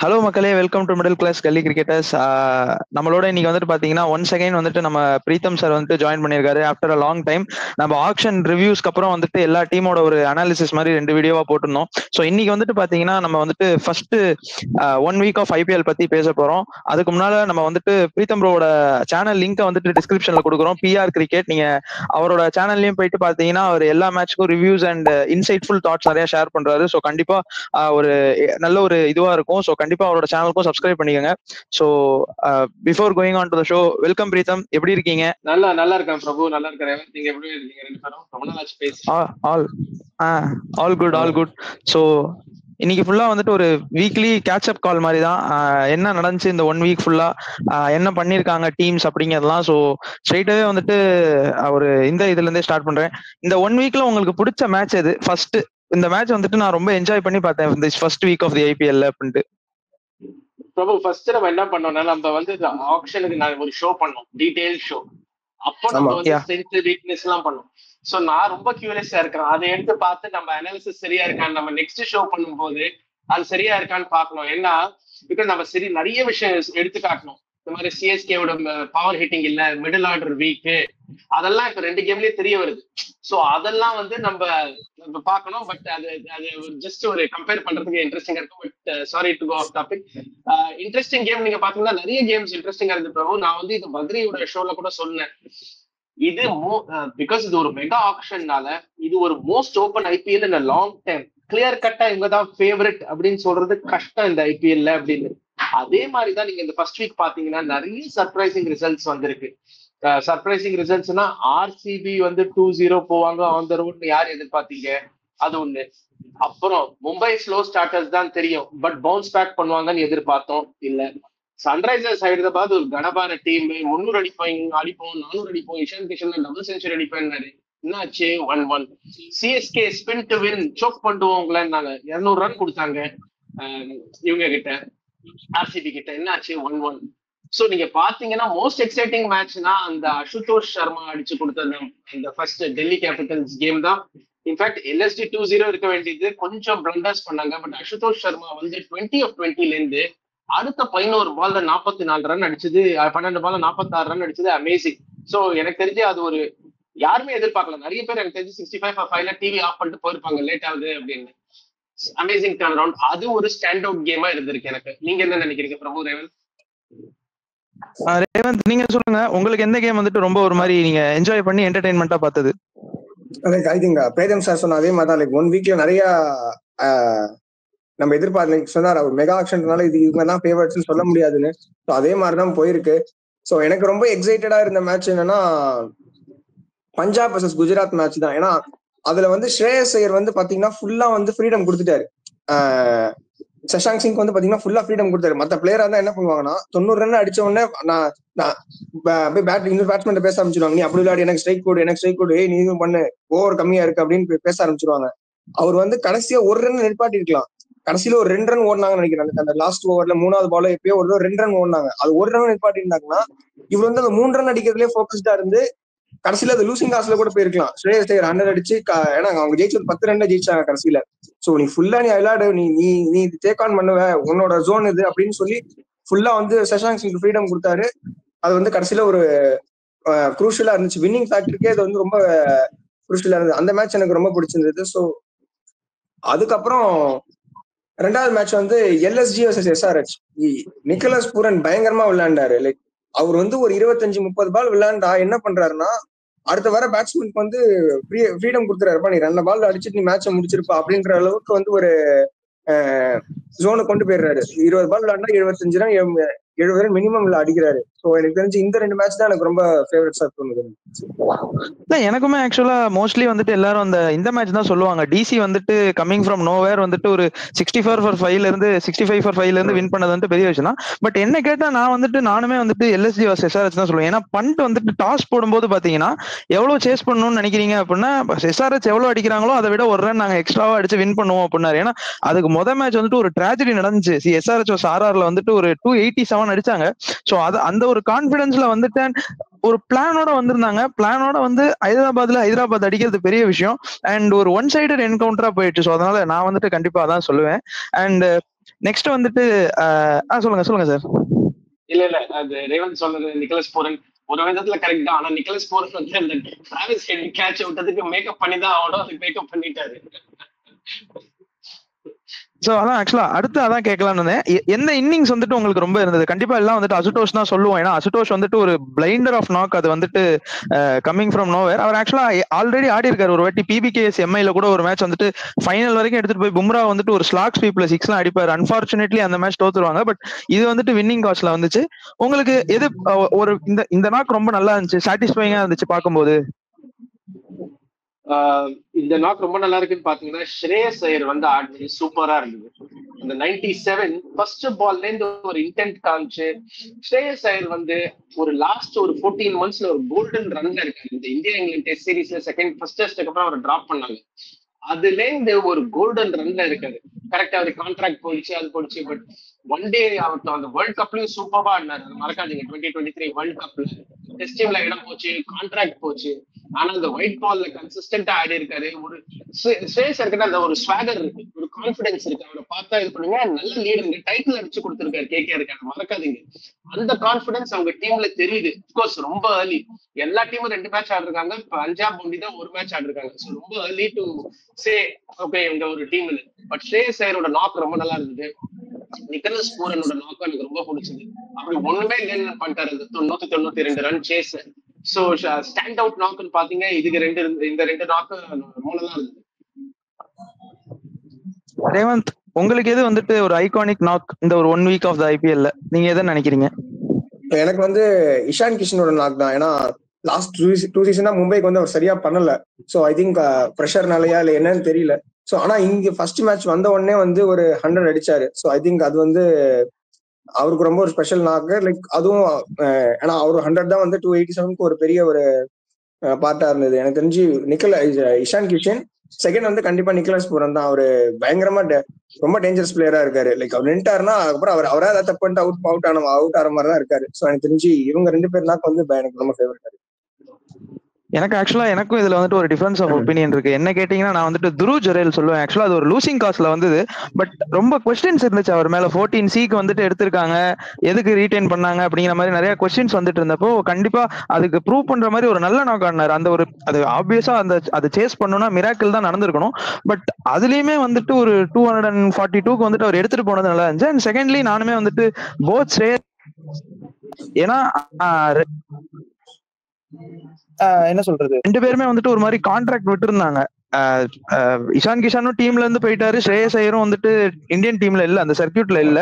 Hello மக்களே, welcome to middle class gully cricketers. நம்மளோட இன்னைக்கு வந்துட்டு பாத்தீங்கன்னா ஒன்ஸ் அகைன் வந்துட்டு நம்ம பிரீத்தம் சார் வந்துட்டு ஜாயின் பண்ணியிருக்காரு ஆஃப்டர் அ லாங் டைம். நம்ம ஆக்ஷன் ரிவ்யூஸ்க்கு அப்புறம் வந்துட்டு எல்லா டீமோட ஒரு அனாலிசிஸ் மாதிரி 2 வீடியோவா போட்டிருந்தோம். ஸோ இன்னைக்கு வந்துட்டு பாத்தீங்கன்னா நம்ம வந்துட்டு ஃபர்ஸ்ட் 1 வீக் ஆஃப் ஐபிஎல் பத்தி பேச போறோம். அதுக்கு முன்னால நம்ம வந்துட்டு பிரீத்தம் ப்ரோட சேனல் லிங்க் வந்துட்டு டிஸ்கிரிப்ஷன்ல கொடுக்குறோம். பிஆர் கிரிக்கெட், நீங்க அவரோட சேனல்லையும் போயிட்டு பாத்தீங்கன்னா அவர் எல்லா மேட்ச்க்கும் ரிவ்யூஸ் அண்ட் இன்சைட்ஃபுல் தாட்ஸ் நிறைய ஷேர் பண்றாரு. ஸோ கண்டிப்பா ஒரு நல்ல ஒரு இதுவா இருக்கும். ஸோ கண்டிப்பா அவரோட சேனலுக்கும் சப்ஸ்கிரைப் பண்ணிக்கோங்க. So before going on to the show, welcome Pritam, எப்படி இருக்கீங்க? நல்லா இருக்கேன் பிரபு, நல்லா இருக்கேன். நீங்க எப்படி இருக்கீங்க? ரெண்டு பேரும் ரொம்ப நாள் ஆச்சு பேசி. All good. ஸோ இன்னைக்கு ஃபுல்லா வந்துட்டு ஒரு வீக்லி கேட்சப் கால் மாதிரி தான். என்ன நடந்துச்சு இந்த 1 வீக் ஃபுல்லா, என்ன பண்ணிருக்காங்க டீம்ஸ் அப்படிங்கிறதுலாம். ஸோ ஸ்ட்ரைட்டாவே வந்துட்டு ஒரு இதுல இருந்தே ஸ்டார்ட் பண்றேன். இந்த 1 வீக்ல உங்களுக்கு பிடிச்ச மேட்ச் எது? ஃபர்ஸ்ட் இந்த மேட்ச் வந்துட்டு நான் ரொம்ப என்ஜாய் பண்ணி பார்த்தேன் இந்த first week of the IPL அப்படின்ட்டு. பிரபு, ஃபர்ஸ்ட் நம்ம என்ன பண்ணோம்னா, நம்ம வந்து ஆக்ஷனுக்கு நான் ஒரு ஷோ பண்ணோம், டீடைல் ஷோ. அப்போ நம்ம வந்து ஸ்ட்ரென்த் வீக்னஸ் எல்லாம் பண்ணோம். சோ நான் ரொம்ப கியூரியஸா இருக்கிறேன். அதை எடுத்து பார்த்து நம்ம அனாலிசிஸ் சரியா இருக்கான்னு நம்ம நெக்ஸ்ட் ஷோ பண்ணும்போது அது சரியா இருக்கான்னு பார்க்கணும். ஏன்னா பிகாஸ் நம்ம சரி நிறைய விஷயம் எடுத்து காட்டணும். இந்த மாதிரி சிஎஸ்கேவோட பவர் ஹிட்டிங் இல்ல, மிடில் ஆர்டர் வீக்கு, அதெல்லாம் இப்ப 2 கேம்லயே தெரிய வருது. சோ அதெல்லாம் வந்து நம்ம பார்க்கணும். பட் அது ஜஸ்ட் ஒரு கம்பேர் பண்றதுக்கு இன்ட்ரெஸ்டிங்கா இருக்கும். But sorry to go off topic. Interesting game நீங்க பாத்தீங்கன்னா நிறைய கேம்ஸ் இன்ட்ரெஸ்டிங்கா இருந்து பிரபு. நான் வந்து இது பத்ரியோட ஷோல கூட சொன்னேன். இது பிகாஸ் இது ஒரு மெகா ஆக்ஷன்னால இது ஒரு most open IPL in long time. Clear கட்டா இவங்கதான் ஃபேவரட் அப்படின்னு சொல்றது கஷ்டம் இந்த ஐபிஎல்ல அப்படின்னு. அதே மாதிரிதான் நீங்க இந்த ஃபர்ஸ்ட் வீக் பாத்தீங்கன்னா நிறைய சர்ப்ரைசிங் ரிசல்ட்ஸ் வந்திருக்கு. சர்ப்ரைசிங் ரிசல்ட்ஸ்னா ஆர்சிபி வந்து 2-0 போவாங்க ஆன் த ரோட், யார் எதிர்பார்த்தீங்க? அது ஒண்ணு. அப்புறம் மும்பை ஸ்லோ ஸ்டார்டர்ஸ் தான் தெரியும், பட் பவுன்ஸ் பேக் பண்ணுவாங்கன்னு எதிர்பார்த்தோம், இல்ல. சன்ரைசர்ஸ் ஹைதராபாத் ஒரு கனபான டீம், 300 அடிப்போம் 400 அடிப்போம், இஷான் கிஷன் டபுள் செஞ்சுரி அடிப்பேன்னாரு. என்னாச்சு? 1-1. CSK spin to win, choke பண்ணுவோங்களான்னாங்க. 200 ரன் கொடுத்தாங்க இவங்க கிட்ட, ஆர்சிபி கிட்ட. என்னாச்சு? 1-1. சோ நீங்க பாத்தீங்கன்னா மோஸ்ட் எக்ஸைட்டிங் மேட்ச்னா அந்த அசுதோஷ் சர்மா அடிச்சு கொடுத்தது அந்த ஃபர்ஸ்ட் டெல்லி கேபிட்டல்ஸ் கேம் தான். இன்ஃபேக்ட் எல்எஸ்டி 2-0 இருக்க வேண்டியது, கொஞ்சம் பிளண்டர்ஸ் பண்ணாங்க. பட் அசுதோஷ் சர்மா வந்து 20 of 20ல இருந்து அடுத்த 11 பால்ல 44 ரன் அடிச்சது, 12 பால்ல 46 ரன் அடிச்சது அமேசிங். சோ எனக்கு தெரிஞ்சு அது ஒரு யாருமே எதிர்பார்க்கல. நிறைய பேர் எனக்கு தெரிஞ்சு 65-5 டிவி ஆஃப் பண்ணிட்டு போயிருப்பாங்க லேட் ஆகுது அப்படின்னு. Amazing turn around. அது ஒரு ஸ்டாண்ட் அவுட் கேமா இருந்திருக்கு எனக்கு. நீங்க என்ன நினைக்கிறீங்க பிரபு? ரேவந்த், நீங்க சொல்லுங்க, உங்களுக்கு எந்த கேம் வந்துட்டு ரொம்ப ஒரு மாதிரி நீங்க என்ஜாய் பண்ணி என்டர்டைன்மெண்டா பார்த்தது? ஐ திங்க் பிரேதம் சார் சொன்ன அதே மாதிரி தான். லைக் 1 வீக்ல நிறைய நம்ம எதிர்பார்த்து சொன்னார் அவர் மெகா ஆக்ஷன்னால இது இவங்க தான் ஃபேவரட்ஸ்னு சொல்ல முடியாதுன்னு. ஸோ அதே மாதிரிதான் போயிருக்கு. ஸோ எனக்கு ரொம்ப எக்ஸைட்டடா இருந்த மேட்ச் என்னன்னா பஞ்சாப் வர்சஸ் குஜராத் மேட்ச் தான். ஏன்னா அதுல வந்து ஸ்ரேயஸ் ஐயர் வந்து பாத்தீங்கன்னா ஃபுல்லா வந்து ஃப்ரீடம் கொடுத்துட்டாரு. சஷாங்க் சிங் வந்து பாத்தீங்கன்னா ஃபுல்லா ஃப்ரீடம் கொடுத்தாரு. மத்த பிளேயரா தான் என்ன பண்ணுவாங்கன்னா 90 ரன் அடிச்ச உடனே இன்னொரு பேட்ஸ்மேன் பேச ஆரம்பிச்சிருவாங்க, நீ அப்படி விளையாடி எனக்கு ஸ்ட்ரைக் கொடு, நீ இதுவும் பண்ணு, ஓவர் கம்மியா இருக்கு அப்படின்னு பேச ஆரம்பிச்சிருவாங்க. அவர் வந்து கடைசியா 1 ரன் நிற்பாட்டி இருக்கலாம். கடைசியில ஒரு 2 ரன் ஓடினாங்கன்னு நினைக்கிறேன். அந்த லாஸ்ட் ஓவர்ல 3வது பால எப்பயோ ஒரு 2 ரன் ஓடினாங்க. அது 1 ரன் நிற்பாட்டி இருந்தாங்கன்னா இவர் வந்து அந்த 3 ரன் அடிக்கிறதுலேயே போக்கஸ்டா இருந்து கடைசியில அது லூசிங் காஸ்ல கூட போயிருக்கலாம். ஸ்ரேயஸ் ஐயர் 100 அடிச்சு, ஏன்னா அவங்க ஜெயிச்சு 10 ரன்ல ஜெயிச்சாங்க கடைசியில. சோ நீ ஃபுல்லா நீ விளையாடு, நீ டேக் ஆன் பண்ணுவ, உன்னோட ஜோன் இது அப்படின்னு சொல்லி ஃபுல்லா வந்து சஷாங்க் சிங் ஃப்ரீடம் கொடுத்தாரு. அது வந்து கடைசியில ஒரு குரூஷியலா இருந்துச்சு. வின்னிங் ஃபேக்டருக்கே அது வந்து ரொம்ப குரூஷியலா இருந்தது. அந்த மேட்ச் எனக்கு ரொம்ப பிடிச்சிருந்தது. ஸோ அதுக்கப்புறம் 2வது மேட்ச் வந்து LSG versus SRH. Nicholas Pooran பயங்கரமா விளையாண்டாரு. லைக் அவர் வந்து ஒரு 25-30 பால் விளையாண்டா என்ன பண்றாருன்னா, அடுத்த வர பேட்ஸ்மேனுக்கு வந்து ஃப்ரீடம் கொடுத்துறாருப்பா, நீ 2 பால் அடிச்சுட்டு நீ மேட்சை முடிச்சிருப்பா அப்படின்ற அளவுக்கு வந்து ஒரு ஜோனு கொண்டு போயிடுறாரு. 20 பால் விளையாண்டா 75 ரன் 70 ரன் மினிமம் அடிக்கிறாரு. ஸோ எனக்கு தெரிஞ்சு இந்த 2 மேட்ச் தான் எனக்கு ரொம்ப ஃபேவரட்ஸா தோணுது. எனக்குமே ஆக்சுவலா மோஸ்ட்லி வந்துட்டு எல்லாரும் இந்த மேட்ச் தான் சொல்லுவாங்க. டிசி வந்துட்டு கம்மிங் ஃப்ரம் நோவேர் வந்துட்டு ஒரு 64-5ல இருந்து 65-5ல இருந்து வின் பண்ணது வந்து பெரிய விஷயம் தான். பட் என்ன கேட்டா நானுமே வந்துட்டு எல்எஸ்ஜி வர்சஸ் எஸ்ஆர்ஹெச் தான் சொல்லுவேன். ஏன்னா பண்ட் வந்துட்டு டாஸ் போடும்போது பாத்தீங்கன்னா எவ்வளவு சேஸ் பண்ணணும்னு நினைக்கிறீங்க அப்படின்னா, எஸ்ஆர்ஹெச் எவ்வளவு அடிக்கிறாங்களோ அதை விட 1 ரன் நாங்க எக்ஸ்ட்ராவா அடிச்சு வின் பண்ணுவோம் அப்படின்னாரு. ஏன்னா அதுக்கு மேட்ச் வந்துட்டு ஒரு டிராஜடி நடந்துச்சு. எஸ்ஆர்ஹெச் ஆர்ஆர்ல வந்துட்டு ஒரு 287 அடிச்சாங்க. சோ அந்த ஒரு கான்பிடன்ஸ்ல வந்துட்டு ஒரு பிளானோட வந்திருந்தாங்க. பிளானோட வந்து ஹைதராபாத் அடிக்கிறது பெரிய விஷயம். அண்ட் ஒரு ஒன் சைடட் என்கவுண்டரா போயிடுச்சு. ஸோ அதனால நான் வந்துட்டு கண்டிப்பா அதான் சொல்லுவேன். அண்ட் நெக்ஸ்ட் வந்துட்டு சொல்லுங்க சார். இல்ல அது ரேவந்த் சொன்னது நிக்கலஸ் போரன் ஒரு விதத்துல கரெக்ட் தான். ஆனா நிக்கலஸ் போரன் வந்து அந்த டிராவிஸ் ஹெட் கேட்ச் விட்டதுக்கு மேக்கப் பண்ணி தான் ஆகணும். அதுக்கு மேக்கப் பண்ணிட்டாரு. சோ அதான் ஆக்சுவலா அடுத்து அதான் கேட்கலாம்னு இருந்தேன். எந்த இன்னிங்ஸ் வந்துட்டு உங்களுக்கு ரொம்ப இருந்தது? கண்டிப்பா எல்லாம் வந்துட்டு அசுடோஷ் தான் சொல்லுவோம். ஏன்னா அசுடோஷ் வந்துட்டு ஒரு பிளைண்டர் ஆஃப் நாக். அது வந்துட்டு கம்மிங் ஃப்ரம் நோவேர். அவர் ஆக்சுவலா ஆல்ரெடி ஆடி இருக்காரு ஒரு வாட்டி PBKS MIல கூட ஒரு மேட்ச் வந்துட்டு ஃபைனல் வரைக்கும் எடுத்துட்டு போய் பும்ரா வந்துட்டு ஒரு ஸ்லாக் ஸ்வீப்ல 6 அடிப்பாரு. அன்பார்ச்சுனேட்லி அந்த மேட்ச் தோத்துருவாங்க. பட் இது வந்துட்டு வின்னிங் காஸ்ட்ல வந்துச்சு. உங்களுக்கு எது ஒரு இந்த நாக் ரொம்ப நல்லா இருந்துச்சு, சாட்டிஸ்ஃபைங்கா இருந்துச்சு பார்க்கும்போது? இந்த நாக் ரொம்ப நல்லா இருக்குன்னு பாத்தீங்கன்னா ஸ்ரேயஸ் ஐயர் வந்து ஆடினது சூப்பரா இருந்தது. அந்த 97 ஃபர்ஸ்ட் பால்ல இருந்து ஒரு இன்டென்ட் காமிச்சு ஸ்ரேயஸ் ஐயர் வந்து ஒரு லாஸ்ட் ஒரு 14 monthsல ஒரு கோல்டன் ரன்ல இருக்காரு. இந்த இந்தியா இங்கிலாந்து டெஸ்ட் சீரீஸ்ல ஃபர்ஸ்ட் டெஸ்ட்டுக்கு அப்புறம் அவர் டிராப் பண்ணாங்க. அதுல இருந்து ஒரு கோல்டன் ரன்ல இருக்காரு. கரெக்டா அவர் கான்ட்ராக்ட் போயிடுச்சு, அது போயிடுச்சு. பட் ஒன் டே அவர் அந்த வேர்ல்ட் கப்லயும் சூப்பரா ஆடினாரு. மறக்காதீங்க 2023 வேர்ல்ட் கப்ல டெஸ்ட் டீம்ல இடம் போச்சு, கான்ட்ராக்ட் போச்சு. ஆனா அந்த ஒயிட் பால்ல கன்சிஸ்டன்டா ஆடி இருக்காரு. ஒரு ஸ்ரேயஸ் ஐயர்கிட்ட அந்த ஒரு ஸ்வாகர் இருக்கு, ஒரு கான்பிடன்ஸ் இருக்கு. அவரை பார்த்தா இது பண்ணுங்க, நல்ல லீடர், டைட்டில் அடிச்சு கொடுத்திருக்காரு KKR இருக்காரு. மறக்காதீங்க அந்த கான்பிடன்ஸ் அவங்க டீம்ல தெரியுது. அப்கோர்ஸ் ரொம்ப ஏர்லி, எல்லா டீமும் 2 மேட்ச் ஆடிருக்காங்க. பஞ்சாப் ஒண்டி தான் ஒரு மேட்ச் ஆடிருக்காங்க. ஸோ ரொம்ப ஏர்லி டு சே ஓகே இவங்க ஒரு டீம்ல. பட் ஸ்ரேயஸ் ஐயரோட நாக் ரொம்ப நல்லா இருந்தது. நிக்கலஸ் பூரனோட நாக்கும் எனக்கு ரொம்ப பிடிச்சது. அப்படி ஒண்ணுமே இல்லைன்னு பண்ணிட்டாரு அந்த 192 run chase. So stand out நாக்குன்னு பாத்தீங்க, இதுக்கு இந்த 2 நாக்கு ரொம்ப நல்லா இருந்தது. ரேவந்த், உங்களுக்கு எது வந்துட்டு ஒரு ஐகானிக் நாக் இந்த ஒரு 1 week ஆஃப் த IPL நீங்க எதை நினைக்கிறீங்க? எனக்கு வந்து இஷான் கிஷனோட நாக் தான். ஏன்னா லாஸ்ட் 2 சீசனா மும்பைக்கு வந்து அவர் சரியா பண்ணல. ஸோ ஐ திங்க் ப்ரெஷர்னாலயா இல்லை என்னன்னு தெரியல. ஸோ ஆனா இங்க ஃபர்ஸ்ட் மேட்ச் வந்த உடனே வந்து ஒரு 100 அடிச்சாரு. ஸோ ஐ திங்க் அது வந்து அவருக்கு ரொம்ப ஒரு ஸ்பெஷல் நாக்கு. லைக் அதுவும் ஏன்னா அவர் 100 தான் வந்து 287க்கு ஒரு பெரிய ஒரு பார்ட்டா இருந்தது. எனக்கு தெரிஞ்சு இஷான் கிஷன் செகண்ட் வந்து கண்டிப்பா நிக்கலஸ் பூரன் தான். அவரு பயங்கரமா ரொம்ப டேஞ்சரஸ் பிளேயரா இருக்காரு. லைக் அவர் நின்ட்டாருன்னா அதுக்கப்புறம் அவரா ஏதாவது தப்பு பண்ணிட்டு அவுட் ஆகிற மாதிரி தான் இருக்காரு. ஸோ எனக்கு தெரிஞ்சு இவங்க 2 பேர்னாக்கு வந்து எனக்கு ரொம்ப ஃபேவரட். எனக்கு ஆக்சுவலா எனக்கும் இதுல வந்துட்டு ஒரு டிஃபரன்ஸ் ஆஃப் ஒப்பீனியன் இருக்கு. என்ன கேட்டீங்கன்னா நான் வந்துட்டு துருவ் ஜுரேல் சொல்லுவேன். ஆக்சுவலா அது ஒரு லூசிங் காஸ்ட்ல வந்தது. பட் ரொம்ப கொஸ்டின்ஸ் இருந்துச்சு அவர் மேல. 14C வந்துட்டு எடுத்திருக்காங்க, எதுக்கு ரீடைன் பண்ணாங்க அப்படிங்கிற மாதிரி நிறைய கொஸ்டின்ஸ் வந்துட்டு இருந்தப்போ கண்டிப்பா அதுக்கு ப்ரூவ் பண்ற மாதிரி ஒரு நல்ல நாக் ஆடினார். அந்த ஒரு அது ஆப்வியஸா அதை சேஸ் பண்ணணும்னா மிராக்கிள் தான் நடந்திருக்கணும். பட் அதுலயுமே வந்துட்டு ஒரு 242க்கு வந்துட்டு அவர் எடுத்துட்டு போனது நல்லா இருந்துச்சு. அண்ட் செகண்ட்லி நானுமே வந்துட்டு போத் ஸ்ரேயஸ், ஏன்னா என்ன சொல்றது, 2 பேருமே வந்துட்டு ஒரு மாதிரி கான்ட்ராக்ட் விட்டு இருந்தாங்க. இஷான் கிஷானும் டீம்ல இருந்து போயிட்டாரு, ஸ்ரேயஸ் ஐயரும் வந்துட்டு இந்தியன் டீம்ல இல்ல, அந்த சர்க்கியூட்ல இல்ல.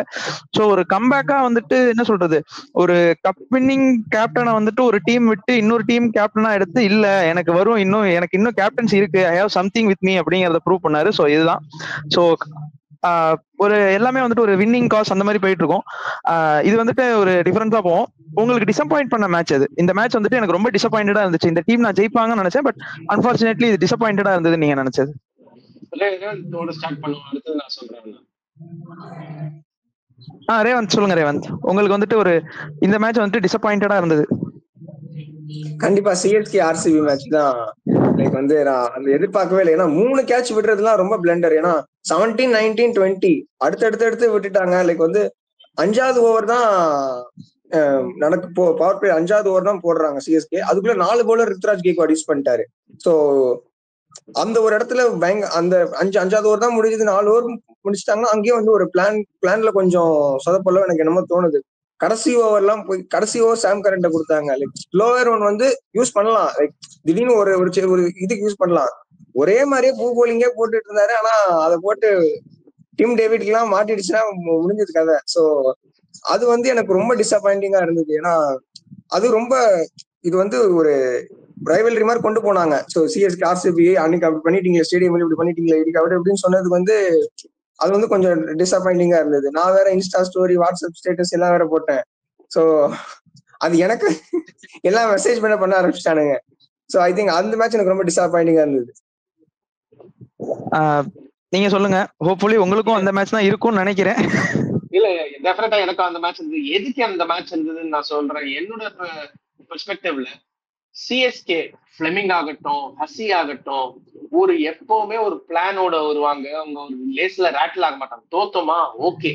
சோ ஒரு கம்பேக்கா வந்துட்டு என்ன சொல்றது, ஒரு கப் வின்னிங் கேப்டனை வந்துட்டு ஒரு டீம் விட்டு இன்னொரு டீம் கேப்டனா எடுத்து இல்ல எனக்கு வரும், எனக்கு இன்னும் கேப்டன்சி இருக்கு, I have something with me அப்படிங்கறத ப்ரூவ் பண்ணாரு. சோ இதுதான். சோ ஒரு எல்லாமே வந்துட்டு ஒரு வின்னிங் காஸ் அந்த மாதிரி போயிட்டு இருக்கும். இது வந்துட்டு ஒரு டிஃபரன்ஸா போகும். உங்களுக்கு டிசப்பாயிண்ட் பண்ண மேட்ச் அது? இந்த மேட்ச் வந்துட்டு எனக்கு ரொம்ப டிசப்பாயிண்டடா இருந்துச்சு, இந்த டீம் நான் ஜெயிப்பாங்கன்னு நினைச்சேன், பட் அன்பார்ச்சுனேட்லி இது டிசப்பாயிண்டடா இருந்தது நீங்க நினைச்சது? ரேவந்த் சொல்லுங்க. ரேவந்த், உங்களுக்கு வந்துட்டு ஒரு இந்த மேட்ச் வந்துட்டு டிசப்பாயிண்டடா இருந்தது? கண்டிப்பா CSK RCB மேட்ச் தான். லைக் வந்து நான் அந்த எதிர்பார்க்கவே இல்லை. ஏன்னா 3 கேட்ச் விடுறதுலாம் ரொம்ப பிளண்டர். ஏன்னா 17, 19, 20 அடுத்து விட்டுட்டாங்க. லைக் வந்து 5வது ஓவர் தான் பவர் பிளே 5வது ஓவர் தான் போடுறாங்க CSK. அதுக்குள்ள 4 பவுலர் ருத்ராஜ் கேக்வாட் யூஸ் பண்ணிட்டாரு. ஸோ அந்த ஒரு இடத்துல அந்த 5வது ஓவர் தான் முடிஞ்சது, 4 ஓவர் முடிச்சிட்டாங்கன்னா அங்கேயும் வந்து ஒரு பிளான்ல கொஞ்சம் சொதப்பல எனக்கு என்னமோ தோணுது. கடைசி ஓவர் சாம் கரண்ட கொடுத்தாங்க. லைக் ஸ்லோவர் ஒன் வந்து யூஸ் பண்ணலாம், லைக் திடீர்னு ஒரு இதுக்கு யூஸ் பண்ணலாம். ஒரே மாதிரியே பூ போலிங்கே போட்டுட்டு இருந்தாரு. ஆனா அதை போட்டு டிம் டேவிட்க்கு எல்லாம் மாட்டிடுச்சுன்னா முடிஞ்சது கதை. ஸோ அது வந்து எனக்கு ரொம்ப டிசப்பாயிண்டிங்கா இருந்தது. ஏன்னா அது ரொம்ப இது வந்து ஒரு ரைவல்ரி மாதிரி கொண்டு போனாங்க. ஸோ CSK RCB அன்னைக்கு அப்படி பண்ணிட்டீங்களா, ஸ்டேடியம் இப்படி பண்ணிட்டீங்களா, இதுக்கு அப்படின்னு சொன்னதுக்கு வந்து அது வந்து கொஞ்சம் டிசப்பாயிண்டிங்கா இருந்தது. நான் வேற இன்ஸ்டா ஸ்டோரி, வாட்ஸ்அப் ஸ்டேட்டஸ் எல்லாம் வேற போட்டேன். ஸோ அது எனக்கு எல்லாம் மெசேஜ் பண்ண ஆரம்பிச்சிட்டானுங்க. ஸோ ஐ திங்க் அந்த மேட்ச் எனக்கு ரொம்ப டிசப்பாயிண்டிங்கா இருந்தது. நீங்க சொல்லுங்க. ஹோப்ஃபுல்லி உங்களுக்கும் அந்த மேட்ச் தான் இருக்கும்னு நினைக்கிறேன். இல்ல டெஃபினட்டா எனக்கும் அந்த மேட்ச் இருந்தது. எதுக்கு அந்த மேட்ச் இருந்ததுன்னு நான் சொல்றேன். என்னோட பெர்ஸ்பெக்டிவ்ல சிஎஸ்கே ஃபிளெமிங் ஆகட்டும், ஹசி ஆகட்டும், ஒரு எப்பவுமே ஒரு பிளானோட வருவாங்க. அவங்க ஒரு லேஸ்ல ரேட்டில் ஆக மாட்டாங்க. தோத்தோமா ஓகே.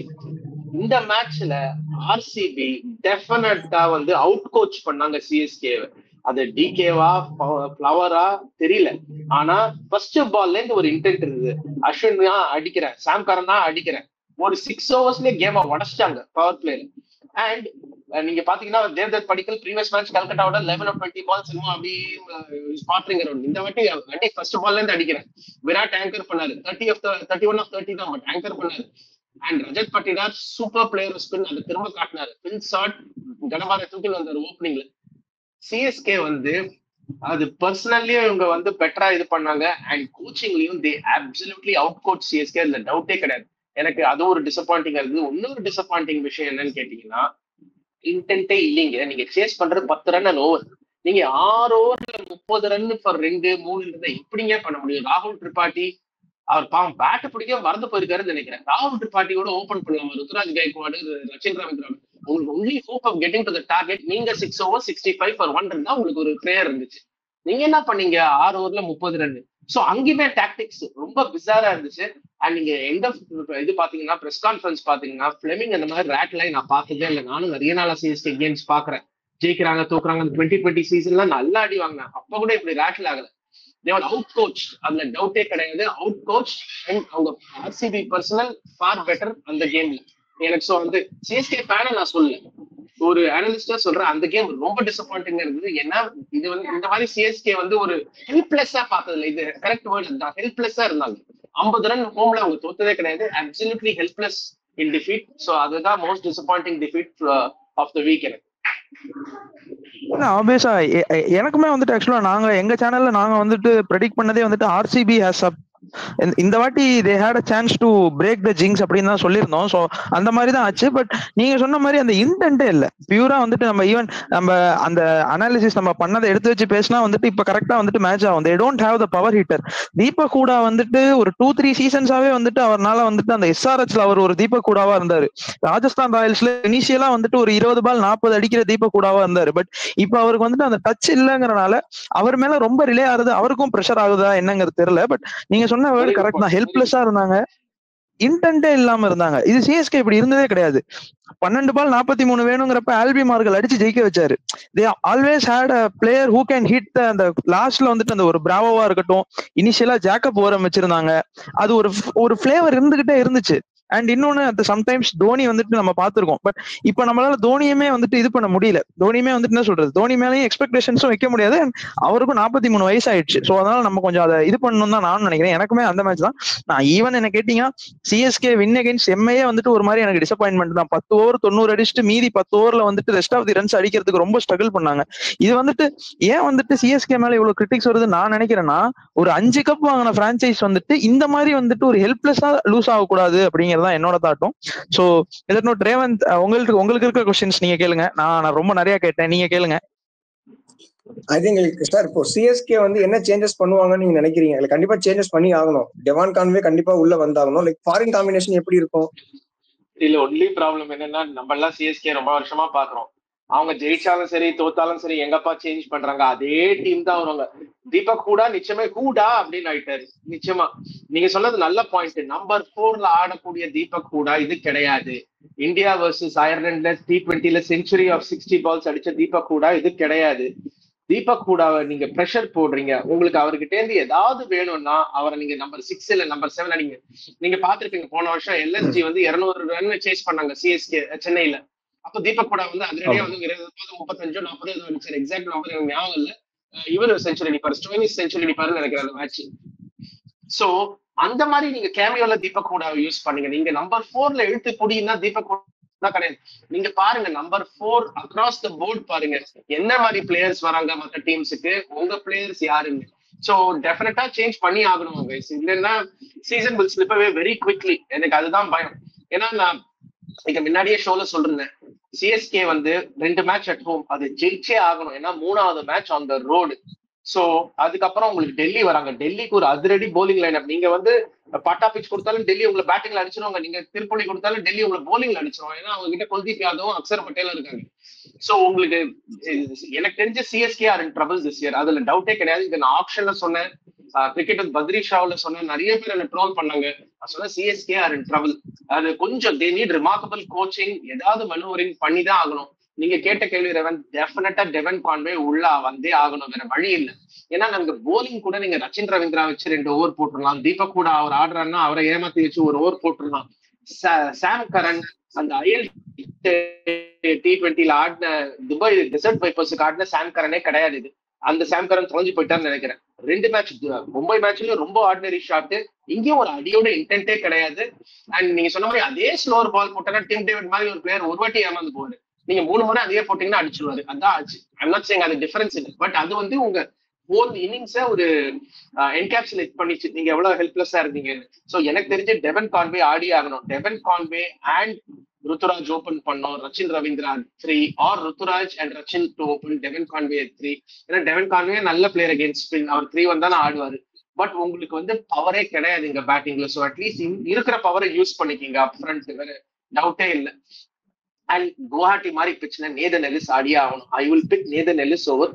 இந்த மேட்ச்ல ஆர்சிபி டெஃபினட்டா வந்து அவுட் கோச் பண்ணாங்க சிஎஸ்கே. அது டிகேவா பிளவரா தெரியல. ஆனா ஃபர்ஸ்ட் பால்ல இருந்து ஒரு இன்டென்ட் இருந்தது. அஸ்வினா அடிக்கிறேன், சாம் கரனா அடிக்கிறேன், ஒரு 6 ஓவர்ஸ்லயே கேமை உடச்சிட்டாங்க பவர் பிளேல. அண்ட் நீங்க பாத்தீங்கன்னா தேவ்தத் படிக்கல் ப்ரீவியஸ் மேட்ச் கல்கட்டாவோட 11 of 20 பால்ஸ் அப்படி ஸ்பாட்ரிங் அரௌண்ட். இந்த வாட்டி ஃபர்ஸ்ட் பால்ல இருந்து அடிக்கிறேன். விராட் ஆங்கர் பண்ணாரு, 31 of 30 தான், பட் ஆங்கர் பண்ணாரு. And Rajat Patidar super player spin அதை திரும்ப காட்டினாரு. பின் ஷாட் கடபாரை தூக்கில் வந்தாரு ஓப்பனிங்ல. சிஎஸ்கே வந்து அது பர்சனல்லயே இவங்க வந்து பெட்டரா இது பண்ணாங்க. அண்ட் கோச்சிங்லயும் they absolutely out coach CSK, அதுல டவுட்டே கிடையாது. எனக்கு அது ஒரு டிசப்பாயிண்டிங்கா இருக்குது. இன்னொரு டிசப்பாயிண்டிங் விஷயம் என்னன்னு கேட்டீங்கன்னா, இன்டென்ட்டே இல்லைங்க. நீங்க சேஸ் பண்றது 10 ரன் அண்ட் ஓவர். நீங்க 6 ஓவர்ல 30 ரன் ஃபார் 2-3 எப்படிங்க பண்ண முடியும்? ராகுல் திரிபாட்டி அவர் பாவம் பேட்டு பிடிக்க மறந்து போயிருக்காருன்னு நினைக்கிறேன். ராகுல் திரிபாட்டியோட ஓபன் பண்ணலாம். ருத்ராஜ் கைக்வாடு, ரச்சின் ரவீந்திரா, உங்களுக்கு only hope of getting to the target. நீங்க 6 ஓவர் 65 ஃபார் 1 ரன் தான் உங்களுக்கு ஒரு பிளேயர் இருந்துச்சு. நீங்க என்ன பண்ணீங்க 6 ஓவர்ல 30 ரன்? சோ அங்கேயுமே டாக்டிக்ஸ் ரொம்ப பிஸாரா இருந்துச்சு. அண்ட் நீங்க எண்ட் ஆஃப் இது பாத்தீங்கன்னா, பிரஸ் கான்ஃபரன்ஸ் பாத்தீங்கன்னா, ஃபிளெமிங் அந்த மாதிரி ரேட் லைன் நான் பார்த்ததே இல்லை. நானும் நிறைய நாளா சிஎஸ்கே கேம்ஸ் பாக்குறேன். ஜெயிக்கிறாங்க தோக்குறாங்க. 2020 சீசன்ல நல்லா அடி வாங்கினாங்க. அப்ப கூட இப்படி ரேட்டில் ஆகல. அவுட் கோச், அதுல டவுட்டே கிடையாது. அவுட் கோச் அண்ட் அவங்க ஆர்சிபி பர்சனல் ஃபார் பெட்டர் அந்த கேம்ல. எனக்கு சோ வந்து சிஎஸ்கே ஃபேனை நான் சொல்லல, ஒரு அனலிஸ்டா சொல்றேன், அந்த கேம் ரொம்ப டிசப்பாயிண்டிங்கா இருந்தது. ஏன்னா இது வந்து இந்த மாதிரி சிஎஸ்கே வந்து ஒரு ஹெல்ப்லெஸ்ஸா பார்த்ததுல, இது கரெக்ட் வேர்ட் தான், ஹெல்ப்லெஸ்ஸா இருந்தாங்க. 50 ரன் ஹோம்ல அவங்க தோத்ததே கிடையாது. Absolutely helpless in defeat. So அதுதான் most disappointing defeat of the week எனக்கு. ஆப்வியஸா எனக்குமே வந்துட்டு ஆக்சுவலா நாங்க எங்க சேனல்ல நாங்க வந்துட்டு ப்ரெடிக்ட் பண்ணதே வந்துட்டு ஆர்சிபி ஹேஸ் இந்த வாட்டி they had a chance to break the jinx அப்படின்னு தான் சொல்லியிருந்தோம். ஸோ அந்த மாதிரி தான் ஆச்சு. பட் நீங்க சொன்ன மாதிரி அந்த இன்டென்ட்டே இல்லை. பியூரா வந்துட்டு நம்ம ஈவன் நம்ம அந்த அனாலிசிஸ் நம்ம பண்ணதை எடுத்து வச்சு பேசினா வந்துட்டு இப்ப கரெக்டா வந்துட்டு மேட்ச் ஆகும். They don't have the power hitter. Deepak Hooda வந்துட்டு ஒரு 2-3 சீசன்ஸாவே வந்துட்டு அவர்னால வந்துட்டு அந்த எஸ்ஆர்எச்ல அவர் ஒரு தீபக் ஹூடாவா இருந்தாரு. ராஜஸ்தான் ராயல்ஸ்ல இனிஷியலா வந்துட்டு ஒரு 20 பால் 40 அடிக்கிற தீபக் ஹூடாவா இருந்தாரு. பட் இப்ப அவருக்கு வந்துட்டு அந்த டச் இல்லைங்கிறனால அவர் மேல ரொம்ப ரிலே ஆகுது. அவருக்கும் ப்ரெஷர் ஆகுதா என்னங்கிறது தெரியல. பட் நீங்க சொன்ன வேர்டு கரெக்ட் தான். ஹெல்ப்லெஸ்ஸா இருந்தாங்க, இன்டென்ட்டே இல்லாம இருந்தாங்க. இது சிஎஸ்கே இப்படி இருந்ததே கிடையாது. 12 பால் 43 வேணுங்கிறப்ப ஆல்பி மார்கல் அடிச்சு ஜெயிக்க வச்சாரு. They always had a player who can hit. அந்த லாஸ்ட்ல வந்துட்டு அந்த ஒரு பிராவோவா இருக்கட்டும், இனிஷியலா ஜாக்கப் ஓரம் வச்சிருந்தாங்க. அது ஒரு பிளேவர் இருந்துகிட்டே இருந்துச்சு. அண்ட் இன்னொன்னு அது சம்டைம்ஸ் தோனி வந்துட்டு நம்ம பார்த்திருக்கோம். பட் இப்ப நம்மளால தோனியுமே வந்துட்டு இது பண்ண முடியல. தோனியுமே வந்துட்டு என்ன சொல்றது, தோனி மேலேயும் எக்ஸ்பெக்டேஷன்ஸும் வைக்க முடியாது. அவருக்கும் 43 வயசு ஆயிடுச்சு. ஸோ அதனால நம்ம கொஞ்சம் அதை இது பண்ணணும் தான் நான் நினைக்கிறேன். எனக்குமே அந்த மேட்ச் தான். நான் ஈவன் என்ன கேட்டீங்கன்னா, சிஎஸ்கே வின் அகைன்ஸ்ட் எம்ஐயே வந்துட்டு ஒரு மாதிரி எனக்கு டிசப்பாயின்மெண்ட் தான். 10 ஓவர் 90 அடிச்சுட்டு மீதி 10 ஓவர்ல வந்துட்டு ரெஸ்ட் ஆஃப் தி ரன்ஸ் அடிக்கிறதுக்கு ரொம்ப ஸ்ட்ரகிள் பண்ணாங்க. இது வந்துட்டு ஏன் வந்துட்டு சிஎஸ்கே மேல இவ்வளவு கிரிட்டிக்ஸ் வருது நான் நினைக்கிறேன்னா, ஒரு 5 கப் வாங்கின பிரான்சைஸ் வந்துட்டு இந்த மாதிரி வந்துட்டு ஒரு ஹெல்ப்லெஸ்ஸா லூஸ் ஆகக்கூடாது அப்படிங்கறதான் என்னோட தாட்டும். சோ இதற்கு ரேவந்த், உங்களுக்கு இருக்கிற கொஸ்டின்ஸ் நீங்க கேளுங்க. நான் ரொம்ப நிறைய கேட்டேன், நீங்க கேளுங்க. ஐ திங்க் சார், இப்போ சிஎஸ்கே வந்து என்ன சேஞ்சஸ் பண்ணுவாங்கன்னு நீங்க நினைக்கிறீங்க? கண்டிப்பா சேஞ்சஸ் பண்ணி ஆகணும். டெவான் கான்வே கண்டிப்பா உள்ள வந்தாகணும். லைக் ஃபாரின் காம்பினேஷன் எப்படி இருக்கும்? இல்ல, ஒன்லி ப்ராப்ளம் என்னன்னா, நம்ம எல்லாம் சிஎஸ்கே ரொம்ப வருஷமா பாக்குறோம். அவங்க ஜெயிச்சாலும் சரி தோத்தாலும் சரி எங்கப்பா சேஞ்ச் பண்றாங்க, அதே டீம் தான் வருவாங்க. தீபக் ஹூடா நிச்சயமா ஹூடா அப்படின்னு ஆயிட்டாரு. நிச்சயமா நீங்க சொன்னது நல்ல பாயிண்ட். நம்பர் 4ல ஆடக்கூடிய தீபக் ஹூடா இது கிடையாது. இந்தியா வர்சஸ் அயர்லாந்துல T20ல செஞ்சுரி ஆஃப் 60 பால்ஸ் அடிச்ச தீபக் ஹூடா இது கிடையாது. தீபக் ஹூடாவை நீங்க ப்ரெஷர் போடுறீங்க. உங்களுக்கு அவர்கிட்ட இருந்து ஏதாவது வேணும்னா அவரை நீங்க நம்பர் 6 இல்ல நம்பர் 7 அடிங்க. நீங்க பாத்துருப்பீங்க போன வருஷம் எல்எஸ்ஜி வந்து 200 ரன் சேஸ் பண்ணாங்க சிஎஸ்கே சென்னையில. அப்போ தீபக் ஹூடா வந்து அதிரடியா வந்து 35 40 அடிச்சாரு. எக்ஸாக்ட் நம்பர் எனக்கு ஞாபகம் இல்ல. இவர் செஞ்சுரி அடிப்பாரு, ஸ்டோயினிஸ் செஞ்சுரி அடிப்பாருன்னு நினைக்கிறேன் அந்த மேட்ச். சோ அந்த மாதிரி நீங்க கேமியோல தீபக் ஹூடாவை யூஸ் பண்ணீங்க. நீங்க நம்பர் 4ல இழுத்து புடினா தீபக் ஹூடா கிடையாது. நீங்க பாருங்க நம்பர் 4 அக்ராஸ் த போர்ட் பாருங்க என்ன மாதிரி பிளேயர்ஸ் வராங்க மற்ற டீம்ஸுக்கு, உங்க பிளேயர்ஸ் யாருங்க. சோ டெஃபினட்டா சேஞ்ச் பண்ணி ஆகணும் கைஸ். இல்லைன்னா season will slip away very quickly. எனக்கு அதுதான் பயம். ஏன்னா நான் இங்க முன்னாடியே ஷோல சொல்றேன், சிஎஸ்கே வந்து 2 மேட்ச் அட் ஹோம் அது ஜெயிச்சே ஆகணும். ஏன்னா 3வது match on the road. So அதுக்கப்புறம் உங்களுக்கு டெல்லி வராங்க. டெல்லிக்கு ஒரு அதிரடி போலிங் லைன். நீங்க வந்து பாட்டா பிச் கொடுத்தாலும் டெல்லி உங்களை பேட்டிங்ல அடிச்சிருவாங்க. நீங்க திருப்பதி கொடுத்தாலும் டெல்லி உங்களை போலிங்ல அடிச்சிருவாங்க. ஏன்னா அவங்க கிட்ட குல்தீப் யாதவும் அக்சர் பட்டேலும் இருக்காங்க. சோ உங்களுக்கு எனக்கு தெரிஞ்ச CSK are in trouble this year, அதுல டவுட்டே கிடையாது. இது நான் ஆப்ஷன்ல சொன்னேன், கிரிக்கெட் வித் பத்ரி ஷாவ்ல சொன்னேன், நிறைய பேர் என்ன ட்ரோல் பண்ணாங்க. நான் சொன்னேன் சிஎஸ்கே ஆர் இன் ட்ரபிள். அது கொஞ்சம் தே நீட் ரிமார்க்கபிள் கோச்சிங், ஏதாவது மனூவரிங் பண்ணி தான் ஆகணும். நீங்க கேட்ட கேள்வி ரெவன், டெஃபினட்டா டெவன் கான்வே உள்ள வந்தே ஆகணும், வேற வழி இல்லை. ஏன்னா நாங்க போலிங் கூட நீங்க ரச்சின் ரவீந்திரா வச்சு 2 ஓவர் போட்டுடலாம், தீபக் கூட அவர் ஆடுறாருன்னா அவரை ஏமாத்தி வச்சு 1 ஓவர் போட்டுடலாம். சாம் கரன் அந்த IL T20ல ஆடின துபாய் டெசர்ட் வைப்பர்ஸுக்கு ஆடின சாம் கரனே கிடையாது. இது அந்த சாம் கரன் தொலைஞ்சு போயிட்டான்னு நினைக்கிறேன். 2 மேட்ச் மும்பை மேட்ச்லயும் ரொம்ப ஆர்டினரி ஷாட், இங்கேயும் ஒரு அடியோட இன்டென்ட்டே கிடையாது. அண்ட் நீங்க சொன்ன மாதிரி அதே ஸ்லோவர் பால் போட்டா டிம் டேவிட் மாதிரி ஒரு பிளேயர் ஒரு வாட்டி ஏமாந்து போவாரு, நீங்க 3 முறை அதே போட்டீங்கன்னா அடிச்சிருவாரு. அதான் ஆச்சு. ஐம் நாட் சேயிங் அது டிஃபரன்ஸ் இல்லை, பட் அது வந்து உங்க ஹோல் இன்னிங்ஸ ஒரு என்கேப்சுலேட் பண்ணிச்சு, நீங்க எவ்வளவு ஹெல்ப்லெஸ்ஸா இருந்தீங்க. சோ எனக்கு தெரிஞ்சு டெவன் கான்வே ஆடி ஆகணும். Devon Conway and Ruturaj open பண்ணோம், Rachin Ravindra 3 or Ruturaj and Rachin to open, Devon Conway 3. ஏன்னா டெவன் கான்வே நல்ல பிளேயர் அகேன்ஸ்ட் ஸ்பின், அவர் 3 வந்தாலும் ஆடுவாரு. பட் உங்களுக்கு வந்து பவரே கிடையாது இங்க பேட்டிங்ல. ஸோ அட்லீஸ்ட் இருக்கிற பவரை யூஸ் பண்ணிக்கிங்க அப் ஃப்ரண்ட், வேற டவுட்டே இல்லை. அண்ட் குவாஹாட்டி மாதிரி பிச்சுனா நேதன் எல்லிஸ் ஆடியே ஆகணும். I will pick Nathan Ellis over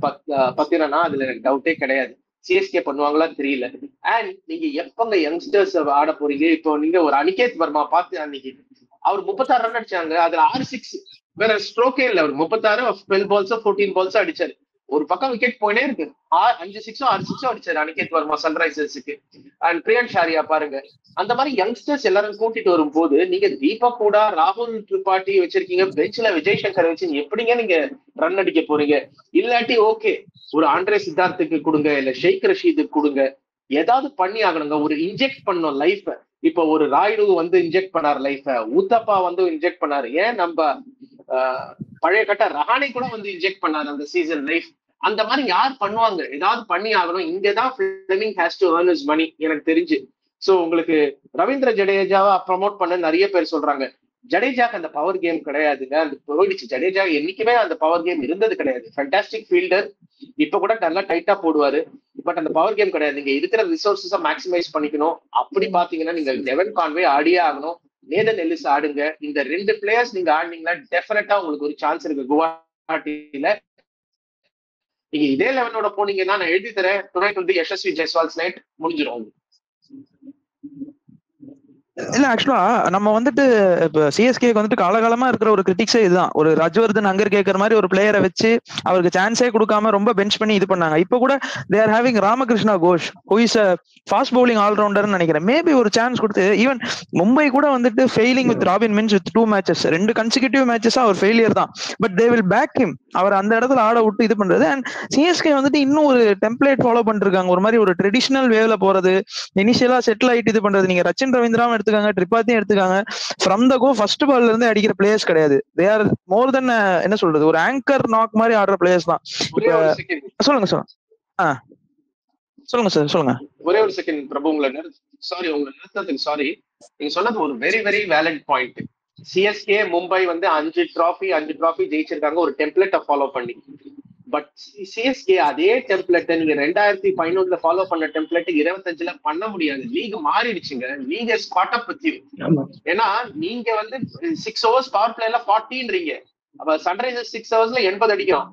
10 ரன்னா, அதுல எனக்கு டவுட்டே கிடையாது. சிஎஸ்கே பண்ணுவாங்களா தெரியல. அண்ட் நீங்க எப்பங்க யங்ஸ்டர்ஸ் ஆட போறீங்க? இப்போ நீங்க ஒரு அனிகேத் வர்மா பார்த்து, அன்னைக்கு அவர் 36 ரன் அடிச்சாங்க, அதுல 6 6, வேற ஸ்ட்ரோக்கே இல்லை. அவர் 36 12 பால்ஸோ 14 பால்ஸோ அடிச்சாரு. ஒரு பக்கம் விக்கெட் போயினே இருக்கு. 5 6 6 6 அடிச்சாரு அனிகேத் வர்மா சன்ரைசர்ஸுக்கு. அண்ட் பிரியன் ஷாரியா பாருங்க. அந்த மாதிரி யங்ஸ்டர்ஸ் எல்லாரும் கூட்டிட்டு வரும்போது நீங்க தீபக் கூட ராகுல் திரிபாட்டி வச்சிருக்கீங்க, பெஞ்ச்ல விஜய் சங்கர் வச்சு எப்படிங்க நீங்க ரன் அடிக்க போறீங்க? இல்லாட்டி ஓகே, ஒரு ஆண்ட்ரே சித்தார்த்துக்கு கொடுங்க, இல்ல ஷேக் ரஷீதுக்கு கொடுங்க, ஏதாவது பண்ணி ஆகணுங்க. ஒரு இன்ஜெக்ட் பண்ணும் லைஃப. இப்ப ஒரு ராயுடு வந்து இன்ஜெக்ட் பண்ணாரு லைஃப, ஊத்தப்பா வந்து இன்ஜெக்ட் பண்ணாரு. ஏன் நம்ம பழைய கட்ட ரஹானே கூட வந்து இன்ஜெக்ட் பண்ணாரு அந்த சீசன் லைஃப். அந்த மாதிரி யார் பண்ணுவாங்க? ஏதாவது பண்ணி ஆகணும். இங்கதான் Fleming has to earn his money எனக்கு தெரிஞ்சு. சோ உங்களுக்கு ரவீந்திர ஜடேஜாவை ப்ரமோட் பண்ண நிறைய பேர் சொல்றாங்க. ஜடேஜாக்கு அந்த பவர் கேம் கிடையாதுங்க, அது போயிடுச்சு. ஜடேஜா என்னைக்குமே அந்த பவர் கேம் இருந்தது கிடையாது. ஃபேண்டாஸ்டிக் ஃபீல்டர், இப்ப கூட நல்லா டைட்டா போடுவாரு, பட் அந்த பவர் கேம் கிடையாது. நீங்க இருக்கிற ரிசோர்ஸஸை மேக்ஸிமைஸ் பண்ணிக்கணும். அப்படி பாத்தீங்கன்னா நீங்க டெவன் கான்வே ஆடியே ஆகணும், நேதன் எல்லிஸ் ஆடுங்க. இந்த 2 பிளேயர்ஸ் நீங்க ஆடினீங்கன்னா டெஃபினட்டா உங்களுக்கு ஒரு சான்ஸ் இருக்கு குவாஹாட்டியில. நீங்க இதே லெவனோட போனீங்கன்னா நான் எழுதி தரேன், டுனைட் வந்து யசஸ்வி ஜெய்ஸ்வால்ஸ் நைட் முடிஞ்சிடும். இல்ல ஆக்சுவலா நம்ம வந்துட்டு இப்ப சிஎஸ்கேக்கு வந்துட்டு காலகாலமா இருக்கிற ஒரு கிரிட்டிக்ஸே இதுதான். ஒரு ராஜ்வர்தன் அங்கர் கேட்கற மாதிரி ஒரு பிளேயரை வச்சு அவருக்கு சான்ஸே கொடுக்காம ரொம்ப பெஞ்ச் பண்ணி இது பண்ணாங்க. இப்ப கூட they are having Ramakrishna Ghosh who is a fast bowling ஆல்ரவுண்டர்னு நினைக்கிறேன். மேபி ஒரு சான்ஸ் கொடுத்து, ஈவன் மும்பை கூட வந்துட்டு failing with Robin Minz with 2 matches, 2 consecutive matches அவர் ஃபெயிலியர் தான். But they will back him. அவர் அந்த இடத்துல ஆட விட்டு இது பண்றது. அண்ட் சிஎஸ்கே வந்துட்டு இன்னும் ஒரு டெம்ப்ளேட் ஃபாலோ பண்ணிருக்காங்க, ஒரு மாதிரி ஒரு ட்ரெடிஷனல் வேவ்ல போறது, இனிஷியலா செட்டில் ஆயிட்டு இது பண்றது. நீங்க ரச்சின் ரவீந்திராவும் எடுத்துக்காங்க, ட்ரிபாத்தியும் எடுத்துக்காங்க, ஃப்ரம் த கோ ஃபர்ஸ்ட் பால்ல இருந்து அடிக்கிற பிளேயர்ஸ் கிடையாது. தே ஆர் மோர் தென் என்ன சொல்றது, ஒரு ஆங்கர் நாக் மாதிரி ஆடுற பிளேயர்ஸ் தான். சொல்லுங்க சார். சொல்லுங்க சார், சொல்லுங்க. ஒரே ஒரு செகண்ட் பிரபு, உங்களை நிறுத்தத்துக்கு சாரி. நீங்க சொன்னது ஒரு very very valid point. CSK Mumbai வந்து 5 ட்ராஃபி ஜெயிச்சிருக்காங்க ஒரு டெம்ப்ளேட்டை ஃபாலோ பண்ணி. பட் சிஎஸ்கே அதே டெம்ப்ளேட்டை நீங்க 2011 ஃபாலோ பண்ண டெம்ப்ளேட் 25ல பண்ண முடியாது. லீக் மாறிடுச்சுங்க. League is caught up with you. ஏன்னா நீங்க வந்து 6 ஓவர்ஸ் பவர் பிளேல 40ன்றீங்க. அப்ப சன்ரைசர்ஸ் 6 ஹவர்ஸ்ல 80 அடிக்கிறான்.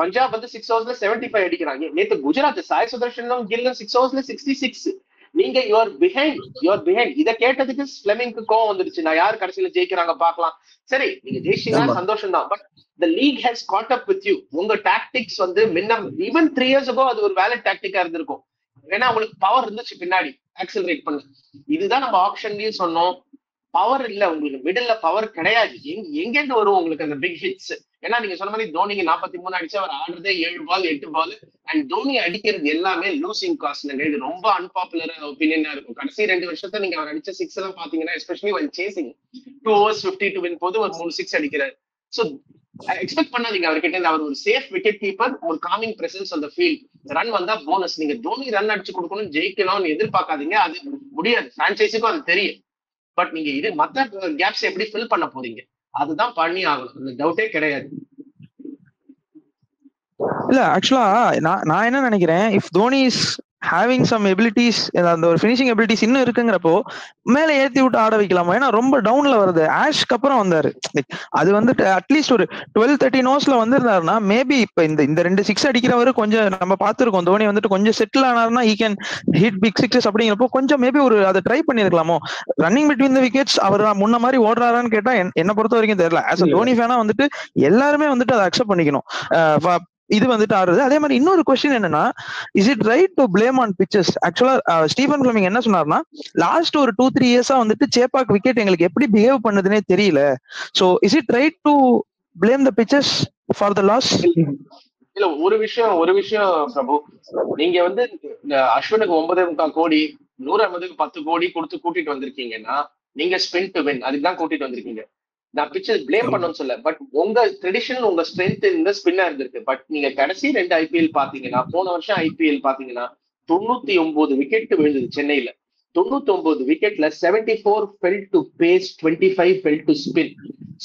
பஞ்சாப் வந்து 6 ஹவர்ஸ்ல 75 அடிக்கிறாங்க. நேற்று குஜராத் சாய் சுதர்ஷனும் கில்லும் 6 ஹவர்ஸ்ல 66. நீங்க யூஆர் பிஹைண்ட். இதை கேட்டதுக்கு ஃபிளெமிங்க்கு கோவம் வந்துருச்சு. நான் யார் கடைசியில ஜெயிக்கிறாங்க பாக்கலாம். சரி, நீங்க ஜெயிச்சீங்கன்னா சந்தோஷம் தான். But the league has caught up with you. உங்க டாக்டிக்ஸ் வந்து ஈவன் 3 years ago அது ஒரு வேலிட் டாக்டிக்கா இருந்திருக்கும். ஏன்னா உங்களுக்கு பவர் இருந்துச்சு பின்னாடி ஆக்சலரேட் பண்ண. இதுதான் நம்ம ஆப்ஷன்லயும் சொன்னோம். பவர் இல்ல உங்களுக்கு, மிடில்ல பவர் கிடையாது. எங்கேருந்து வரும் உங்களுக்கு அந்த பிக் ஹிட்ஸ்? ஏன்னா நீங்க சொன்ன மாதிரி தோனிக்கு 43 அடிச்சு அவர் ஆடுறதே 7 பால் 8 பால். அண்ட் தோனி அடிக்கிறது எல்லாமே லூசிங் காஸ்ட்ல. இது ரொம்ப அன்பாப்புலர் ஒப்பீனியனா இருக்கும். கடைசி 2 வருஷத்தை நீங்க அவர் அடிச்ச 6 எல்லாம் பாத்தீங்கன்னா, especially when chasing 2 overs 50 to win போது ஒரு 3 6 அடிக்கிறாரு. ஸோ எக்ஸ்பெக்ட் பண்ணாதீங்க அவர்கிட்ட. அவர் ஒரு சேஃப் விக்கெட் கீப்பர், ஒரு calming presence on the field. Run வந்தா போனஸ். நீங்க தோனி ரன் அடிச்சு கொடுக்கணும், ஜெயிக்கணும்னு எதிர்பார்க்காதீங்க. அது முடியாது, பிரான்சைஸுக்கும் அது தெரியும். பட் நீங்க இது மத்த கேப்ஸ் எப்படி ஃபில் பண்ண போறீங்க, அதுதான் பண்ணி ஆகணும். அந்த டவுட்டே கிடையாது. இல்ல ஆக்சுவலா நான் என்ன நினைக்கிறேன், if Dhoni is having some abilities, அந்த ஒரு ஃபினிஷிங் எபிலிட்டிஸ் இன்னும் இருக்குங்கிறப்போ மேல ஏத்தி விட்டு ஆட வைக்கலாமா? ஏன்னா ரொம்ப டவுன்ல வருது. ஆஷ்க்கு அப்புறம் வந்தாரு. அது வந்துட்டு அட்லீஸ்ட் ஒரு 12-13 ஓவர்ஸ்ல வந்திருந்தாருன்னா மேபி இப்ப இந்த 2 6 அடிக்கிறவரு கொஞ்சம் நம்ம பார்த்திருக்கோம். தோனி வந்துட்டு கொஞ்சம் செட்டில் ஆனாருன்னா he can hit big sixes அப்படிங்கிறப்போ கொஞ்சம் மேபி ஒரு அதை ட்ரை பண்ணிருக்கலாமோ. ரன்னிங் பிட்வீன் த விக்கெட்ஸ் அவர் முன்ன மாதிரி ஓடுறாரான்னு கேட்டா என்ன பொறுத்த வரைக்கும் தெரியல. ஆஸ் அ தோனி ஃபேனா வந்துட்டு எல்லாருமே வந்துட்டு அதை அக்செப்ட் பண்ணிக்கணும். இது வந்துட்டு ஆறுது. அதே மாதிரி இன்னொரு கொஸ்டின் என்னன்னா, is it right to blame on pitches? ஆக்சுவலா ஸ்டீபன் ஃபிளமிங் என்ன சொன்னார்னா, லாஸ்ட் ஒரு 2-3 இயர்ஸா வந்துட்டு சேப்பாக் விக்கெட் எங்களுக்கு எப்படி பிஹேவ் பண்ணுதுன்னே தெரியல. So is it right to blame the pitches for the loss? இல்ல, ஒரு விஷயம் பிரபு, நீங்க வந்து அஸ்வினுக்கு 9.25 கோடி, நூர் அகமதுக்கு 10 கோடி கொடுத்து கூட்டிட்டு வந்திருக்கீங்கன்னா நீங்க ஸ்பின் டு வின் அதுக்குதான் கூட்டிட்டு வந்திருக்கீங்க. நான் பிச்சர் பிளேம் பண்ணணும்னு சொல்ல, பட் உங்க ட்ரெடிஷனல் உங்க ஸ்ட்ரென்த் இந்த ஸ்பின்னா இருந்திருக்கு. பட் நீங்க கடைசி 2 IPL பாத்தீங்கன்னா, போன வருஷம் IPL பாத்தீங்கன்னா 99 விக்கெட் விழுந்தது சென்னையில. 99 விக்கெட்ல 74 fell to pace, 25 fell to spin.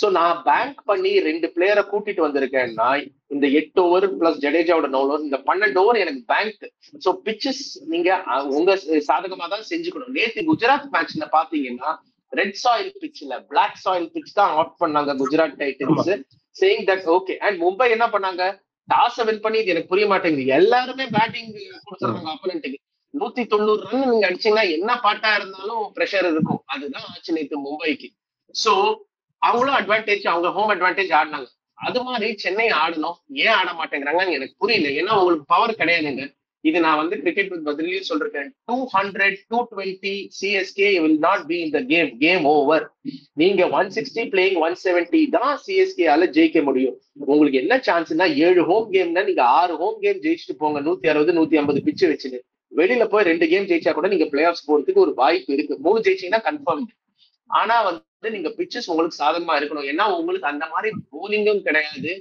So நான் பேங்க் பண்ணி 2 பிளேயரை கூட்டிட்டு வந்திருக்கேன்னா இந்த 8 ஓவர் பிளஸ் ஜடேஜாவோட 9 ஓவர், இந்த 12 ஓவர் எனக்கு பேங்க். சோ பிச்சஸ் நீங்க உங்க சாதகமா தான் செஞ்சுக்கணும். நேற்று குஜராத் மேட்ச்ல பாத்தீங்கன்னா ரெட் சாயில் பிட்ச்ல பிளாக் சாயில் பிட்ச் தான் ஆஃப் பண்ணாங்க Gujarat Titans, saying that okay. And Mumbai என்ன பண்ணாங்க, டாஸை வின் பண்ணி, இது எனக்கு புரிய மாட்டேங்குது, எல்லாருமே பேட்டிங் கொடுத்துறாங்க ஆப்போனன்ட்டுக்கு. 190 ரன் நீங்க அடிச்சீங்கன்னா என்ன பாட்டா இருந்தாலும் ப்ரெஷர் இருக்கும். அதுதான் ஆச்சு நேற்று மும்பைக்கு. சோ அவங்களும் அட்வான்டேஜ், அவங்க ஹோம் அட்வான்டேஜ் ஆடினாங்க. அது மாதிரி சென்னை ஆடணும், ஏன் ஆட மாட்டேங்கிறாங்கன்னு எனக்கு புரியல. ஏன்னா உங்களுக்கு பவர் கிடையாதுங்க. இது நான் வந்து கிரிக்கெட் பதிலையும் சொல்றேன். 200, 220 CSK will not be in the game over. நீங்க 160 playing 170 தான் CSK ஆல ஜெயிக்க முடியும். உங்களுக்கு என்ன சான்ஸ்னா 7 ஹோம் கேம்னா நீங்க 6 ஹோம் கேம் ஜெயிச்சுட்டு போங்க. 160, 150 பிச்சு வச்சுன்னு வெளியில போய் 2 கேம் ஜெயிச்சா கூட நீங்க பிளே ஆஃப்ஸ் போறதுக்கு ஒரு வாய்ப்பு இருக்கு. 3 ஜெயிச்சீங்கன்னா கன்ஃபார்ம். ஆனா வந்து நீங்க பிச்சஸ் உங்களுக்கு சாதகமா இருக்கணும். ஏன்னா உங்களுக்கு அந்த மாதிரி போலிங்கும் கிடையாது,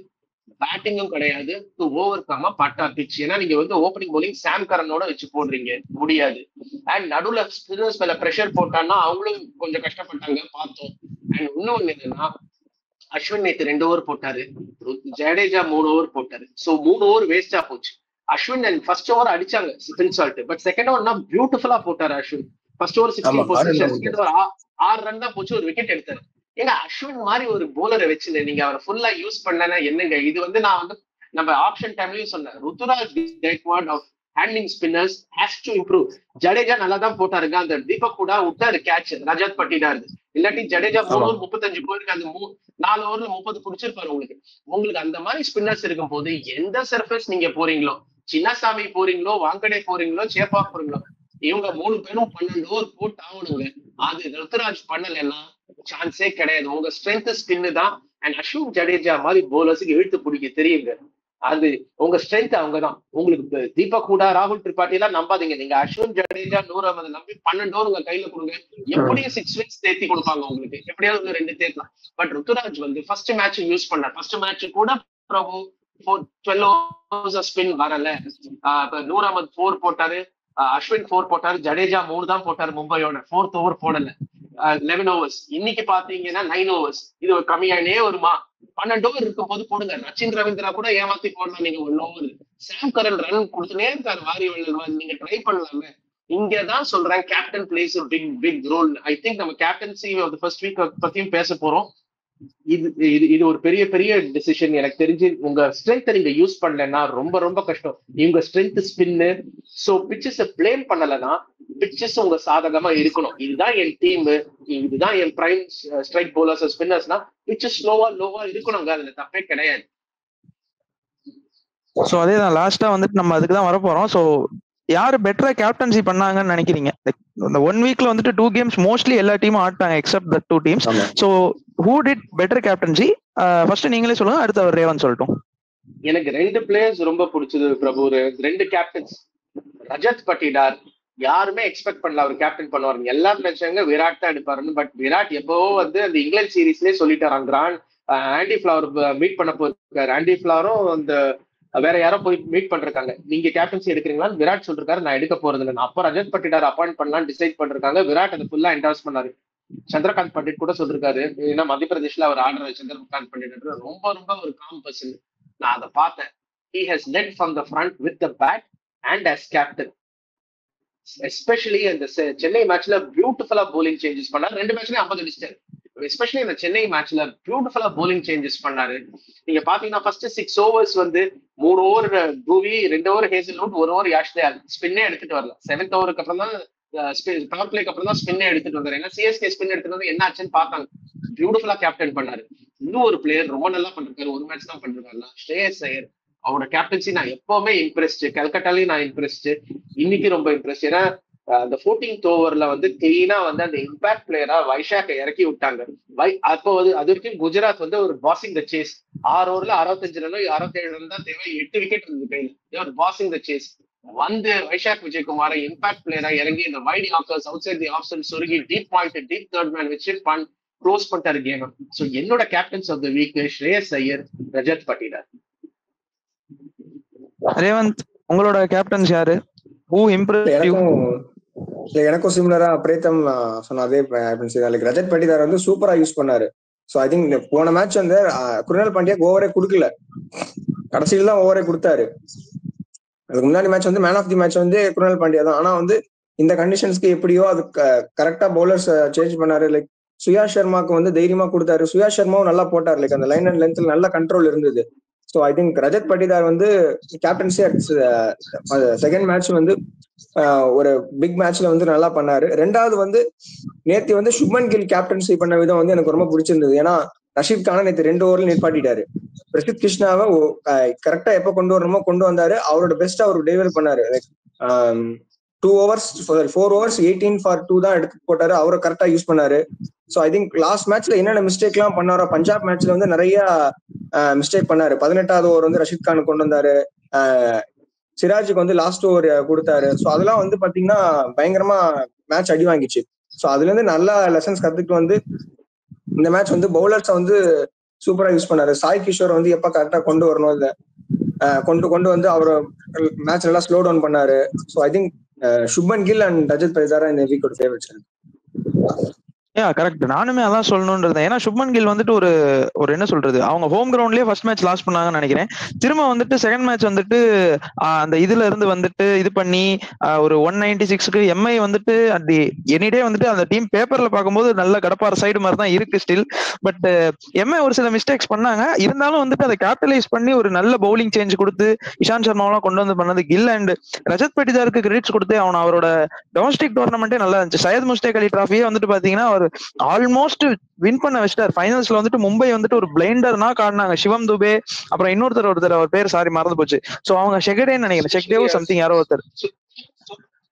பேட்டிங்கும் கிடையாது to over come patta pitch. ஏன்னா நீங்க வந்து ஓப்பனிங் போலிங் சாம் கரனோட வச்சு போடுறீங்க, முடியாது. அண்ட் நடுவுல ஸ்பின்னர்ஸ் மேல பிரஷர் போட்டான்னா அவங்களும் கொஞ்சம் கஷ்டப்பட்டாங்க, பார்த்தோம். அண்ட் இன்னொன்னு என்னன்னா, அஸ்வின் நேற்று 2 ஓவர் போட்டாரு, ஜடேஜா 3 ஓவர் போட்டாரு. சோ 3 ஓவர் வேஸ்டா போச்சு. அஸ்வின் அண்ட் ஃபர்ஸ்ட் ஓவர் அடிச்சாங்க spin salt, but second over பியூட்டிஃபுல்லா போட்டாரு Ashwin. First over 16 position, second over 6 run தான் போச்சு, ஒரு விக்கெட் எடுத்தாரு. ஏங்க அஸ்வின் மாதிரி ஒரு போலரை வச்சு நீங்க அவரை ஃபுல்லா யூஸ் பண்ணனா என்னங்க இது? வந்து நான் வந்து நம்ம ஆப்ஷன் டைம்லயும் சொன்னேன், Ruturaj Gaikwad of handling spinners has to improve. Jadeja நல்லா தான் போட்டாருங்க, அந்த தீபக் கூட விட்டாரு கேட்ச், ரஜத் பட்டிடாரு. இல்லாட்டி ஜடேஜா 3 ஓவர் 35 போயிருக்கு, அந்த 4 ஓவர்ல 30 பிடிச்சிருப்பாரு. உங்களுக்கு அந்த மாதிரி ஸ்பின்னர்ஸ் இருக்கும் போது எந்த சர்ஃபேஸ் நீங்க போறீங்களோ, சின்னசாமி போறீங்களோ, வாங்கடே போறீங்களோ, சேப்பா போறீங்களோ, இவங்க 3 பேரும் 12 ஓவர் போட்டு ஆகணுங்க. அது ருத்துராஜ் பண்ணலன்னா சான்ஸே கிடையாது. உங்க ஸ்ட்ரென்த் ஸ்பின்னு தான். அண்ட் அஸ்வின் ஜடேஜா மாதிரி போலர்ஸுக்கு இழுத்து பிடிக்க தெரியுங்க. அது உங்க ஸ்ட்ரென்த் அவங்கதான். உங்களுக்கு தீபக் ஹூடா, ராகுல் திரிபாட்டி எல்லாம் நம்பாதீங்க. நீங்க அஸ்வின் ஜடேஜா, நூர் அகமது நம்பி 12 ஓவர் உங்க கையில கொடுங்க, எப்படியும் 6 விக்கெட்ஸ் தேத்தி கொடுப்பாங்க உங்களுக்கு. எப்படியாவது 2 தேத்தலாம். பட் ருத்துராஜ் வந்து ஃபர்ஸ்ட் மேட்ச் யூஸ் பண்ணார். ஃபர்ஸ்ட் மேட்ச் கூட பிரபு 12 ஓவர்ஸ் ஸ்பின் வரல. நூர் அகமது 4 போட்டாரு, அஸ்வின் 4 போட்டாரு, ஜடேஜா 3 தான் போட்டாரு மும்பையோட, 4th ஓவர் போடல. 11 ஓவர்ஸ். இன்னைக்கு பாத்தீங்கன்னா 9 ஓவர்ஸ். இது ஒரு கம்மியானே வருமா? 12 ஓவர் இருக்கும் போது போடுங்க. ரச்சின் ரவீந்திரா கூட ஏமாத்தி போடலாம் நீங்க 1 ஓவர். சாம் கரன் ரன் கொடுத்துனே இருக்காரு, வாரி நீங்க ட்ரை பண்ணலாமே. இங்கதான் சொல்றேன், captain plays big role. I think நம்ம captaincy of the first week பத்தியும் பேச போறோம். இது ஒரு பெரிய பெரிய டிசிஷன். எனக்கு தெரிஞ்சு உங்க ஸ்ட்ரென்த் நீங்க யூஸ் பண்ணலன்னா ரொம்ப ரொம்ப கஷ்டம். இவங்க strength spin. So pitches blame பண்ணலன்னா பிச்சஸ் உங்க சாதகமா இருக்கணும். இதுதான் என் டீம், இதுதான் என் பிரைம் ஸ்ட்ரைக் போலர்ஸ் ஸ்பின்னர்ஸ்னா பிச்சஸ் லோவா இருக்கணுங்க, அதுல தப்பே கிடையாது. சோ அதேதான் லாஸ்டா வந்துட்டு நம்ம அதுக்கு தான் வரப்போறோம். சோ யாரு பெட்டரா கேப்டன்சி பண்ணாங்கன்னு நினைக்கிறீங்க? இந்த 1 வீக்ல வந்துட்டு 2 கேம்ஸ் மோஸ்ட்லி எல்லா டீமும் ஆட்டாங்க except the 2 teams. So who did better captaincy? First நீங்களே சொல்லுங்க, அடுத்து அவர் ரேவன் சொல்லட்டும். எனக்கு 2 பிளேயர்ஸ் ரொம்ப பிடிச்சது பிரபு, 2 கேப்டன்ஸ். ரஜத் பட்டிடார் யாருமே எக்ஸ்பெக்ட் பண்ணல அவர் கேப்டன் பண்ணுவாருங்க. எல்லாரும் நினைச்சாங்க விராட் தான் எடுப்பாருன்னு. பட் விராட் எப்பவோ வந்து அந்த இங்கிலாந்து சீரீஸ்லயே சொல்லிட்டாரு. ஆண்டி ஃபிளவர் மீட் பண்ண போயிருக்காரு. ஆண்டி ஃபிளவரும் அந்த வேற யாரோ போய் மீட் பண்றாங்க, நீங்க கேப்டன்சி எடுக்கிறீங்களான்னு விராட் சொல்லிருக்காரு, நான் எடுக்க போறது இல்லை. அப்போ ரஜத் பட்டிடார் அப்பாயிண்ட் பண்ணலாம்னு டிசைட் பண்ணிருக்காங்க. விராட் அதை ஃபுல்லா என்டார்ஸ் பண்ணாரு. சந்திரகாந்த் பண்டிட் கூட சொல்லிருக்காரு, ஏன்னா மத்திய பிரதேஷ்ல அவர் ஆடுற சந்திரகாந்த் பண்டிட் ரொம்ப ரொம்ப ஒரு காம் பர்சன். நான் அதை பார்த்தேன். He has led from the front with the bat and as captain. Especially அந்த சென்னை மேட்ச்ல பியூட்டிஃபுல்லா போலிங் சேஞ்சஸ் பண்ணாரு. 2 மேட்ச்லயும் 50 அடிச்சிட்டாரு. எஸ்பெஷலி இந்த சென்னை மேட்ச்ல பியூட்டிஃபுல்லா போலிங் சேஞ்சஸ் பண்ணாரு. நீங்க பாத்தீங்கன்னா ஃபர்ஸ்ட் 6 overs வந்து 3 ஓவர் பூவி, 2 ஓவர் ஹேசல்வுட், 1 ஓவர் யாஷ்தேல் ஸ்பின்னே எடுத்துட்டு வரல. 7th ஓவருக்கு அப்புறம் தான் பவர் பிளேக்கு அப்புறம் தான் ஸ்பின்னே எடுத்துட்டு வந்தாரு. ஏன்னா சிஎஸ்கே ஸ்பின் எடுத்துட்டு வந்து என்ன ஆச்சுன்னு பார்த்தாங்க. பியூட்டிஃபுல்லா கேப்டன் பண்ணாரு. இன்னும் ஒரு பிளேயர் ரொம்ப நல்லா பண்ணிருக்காரு, ஒரு மேட்ச் தான் பண்ணிருக்காரு, ஸ்ரேயஸ் ஐயர். அவரோட கேப்டன்சி நான் எப்பவுமே இம்ப்ரெஸ்ட். கல்கட்டாலையும் நான் இம்ப்ரெஸ்ட், இன்னைக்கு ரொம்ப இம்ப்ரெஸ்ட். ஏன்னா அந்த 14th ஓவர்ல வந்து கிளீனா வந்து அந்த இம்பாக்ட் பிளேயரா வைஷாக்கை இறக்கி விட்டாங்க. அப்போ அது வரைக்கும் குஜராத் வந்து ஒரு பாசிங் த சேஸ். 6 ஓவர்ல 65 ரன் 67 ரன் தான் தேவை, 8 விக்கெட் இருந்தது கையில். ஒரு பாசிங் த சேஸ் வந்து வைஷாக் விஜயகுமார இம்பாக்ட் பிளேயரா இறங்கி இந்த white occurs out side the of stump சொருகி deep point deep third man வச்சு க்ளோஸ் பண்ணிட்டாரு கேம். சோ என்னோட கேப்டன்ஸ் ஆஃப் த வீக் ஸ்ரேயஸ் ஐயர், ரஜத் பட்டிதார். ரேவந்த், உங்களோட கேப்டன்ஸ் யாரு? Who Impress you? எனக்கும் சிமிலரா பிரேத்தம் சொன்ன அதே ரஜத் பட்டிதார் வந்து சூப்பரா யூஸ் பண்ணாரு. சோ ஐ திங்க் போன மேட்ச் வந்து குருணால் பாண்டியா ஓவரே கொடுக்கல, கடைசியில தான் ஓவரே கொடுத்தாரு. அதுக்கு முன்னாடி மேட்ச் வந்து மேன் ஆஃப் தி மேட்ச் வந்து குருணால் பாண்டியா தான். ஆனா வந்து இந்த கண்டிஷன்ஸ்க்கு எப்படியோ அது கரெக்டா பவுலர்ஸ் சேஞ்ச் பண்ணாரு. லைக் சுயா சர்மாக்கு வந்து தைரியமா கொடுத்தாரு. சுயா சர்மாவும் நல்லா போட்டாரு. லைக் அந்த லைன் அண்ட் லென்த்ல நல்ல கண்ட்ரோல் இருந்தது. So I think Rajat Patidar வந்து கேப்டன்சி செகண்ட் மேட்ச் வந்து ஒரு பிக் மேட்ச்ல வந்து நல்லா பண்ணாரு. ரெண்டாவது வந்து நேத்து வந்து சுப்மன் கில் கேப்டன்சி பண்ண விதம் வந்து எனக்கு ரொம்ப பிடிச்சிருந்தது. ஏன்னா ரஷீத் கானை நேற்று 2 ஓவர்ல நிப்பாட்டிட்டாரு. பிரசித் கிருஷ்ணாவை கரெக்டா எப்ப கொண்டு வரணுமோ கொண்டு வந்தாரு. அவரோட பெஸ்ட் அவர் டெலிவரி பண்ணாரு. லைக் 4 overs 18 for 2 தான் எடுத்து போட்டாரு. அவரை கரெக்டா யூஸ் பண்ணாரு. ஸோ ஐ திங்க் லாஸ்ட் மேட்ச்ல என்னென்ன மிஸ்டேக் எல்லாம் பண்ணாரோ, பஞ்சாப் மேட்ச்ல வந்து நிறைய மிஸ்டேக் பண்ணாரு. 18வது ஓவர் வந்து ரஷீத் கான் கொண்டு வந்தாரு, சிராஜுக்கு வந்து லாஸ்ட் ஓவர் கொடுத்தாரு. ஸோ அதெல்லாம் வந்து பாத்தீங்கன்னா பயங்கரமா மேட்ச் அடி வாங்கிச்சு. ஸோ அதுல இருந்து நல்ல லெசன்ஸ் கத்துக்கிட்டு வந்து இந்த மேட்ச் வந்து பவுலர்ஸை வந்து சூப்பரா யூஸ் பண்ணாரு. சாய் கிஷோர் வந்து எப்ப கரெக்டா கொண்டு வரணும் இல்ல கொண்டு வந்து அவர் மேட்ச் நல்லா ஸ்லோ டவுன் பண்ணாரு. So I think Shubman Gill and Rajat Patidar இந்த வீக்கோட ஃபேவரட்ஸ். கரெக்ட், நானுமே அதான் சொல்லணும்ன்றது. ஏன்னா சுப்மன் கில் வந்துட்டு ஒரு என்ன சொல்றது, அவங்க ஹோம் கிரவுண்ட்லயே ஃபர்ஸ்ட் மேட்ச் லாஸ் பண்ணாங்கன்னு நினைக்கிறேன். திரும்ப வந்துட்டு செகண்ட் மேட்ச் வந்துட்டு அந்த இதுல இருந்து வந்துட்டு இது பண்ணி ஒரு 196க்கு எம்ஐ வந்துட்டு அந்த எனிடே வந்துட்டு அந்த டீம் பேப்பர்ல பார்க்கும்போது நல்ல கடப்பார சைடு மாதிரி தான் இருக்கு ஸ்டில். பட் எம்ஐ ஒரு சில மிஸ்டேக்ஸ் பண்ணாங்க. இருந்தாலும் வந்துட்டு அதை கேபிட்டலைஸ் பண்ணி ஒரு நல்ல பவுலிங் சேஞ்ச் கொடுத்து இஷாந்த் சர்மாவெல்லாம் கொண்டு வந்து பண்ணது கில் அண்ட் ரஜத் பட்டிதாருக்கு கிரெடிட்ஸ் கொடுத்து அவரோட டொமஸ்டிக் டோர்னமெண்ட்டே நல்லா இருந்துச்சு. சையத் முஸ்டேக் அலி டிராஃபியே வந்துட்டு பாத்தீங்கன்னா அவர் ஆல்மோஸ்ட் வின் பண்ண வச்சிட்டார். ஃபைனல்ஸ்ல வந்துட்டு மும்பை வந்துட்டு ஒரு பிளைண்டர்னா காட்டினாங்க. சிவம் துபே, அப்புறம் ஒருத்தர் அவர் பேர் சாரி மறந்து போச்சு. சோ அவங்க ஷெகடேன்னு நினைக்கிறேன், ஷெக்டேவ் சம்திங் யாரோ ஒருத்தர்,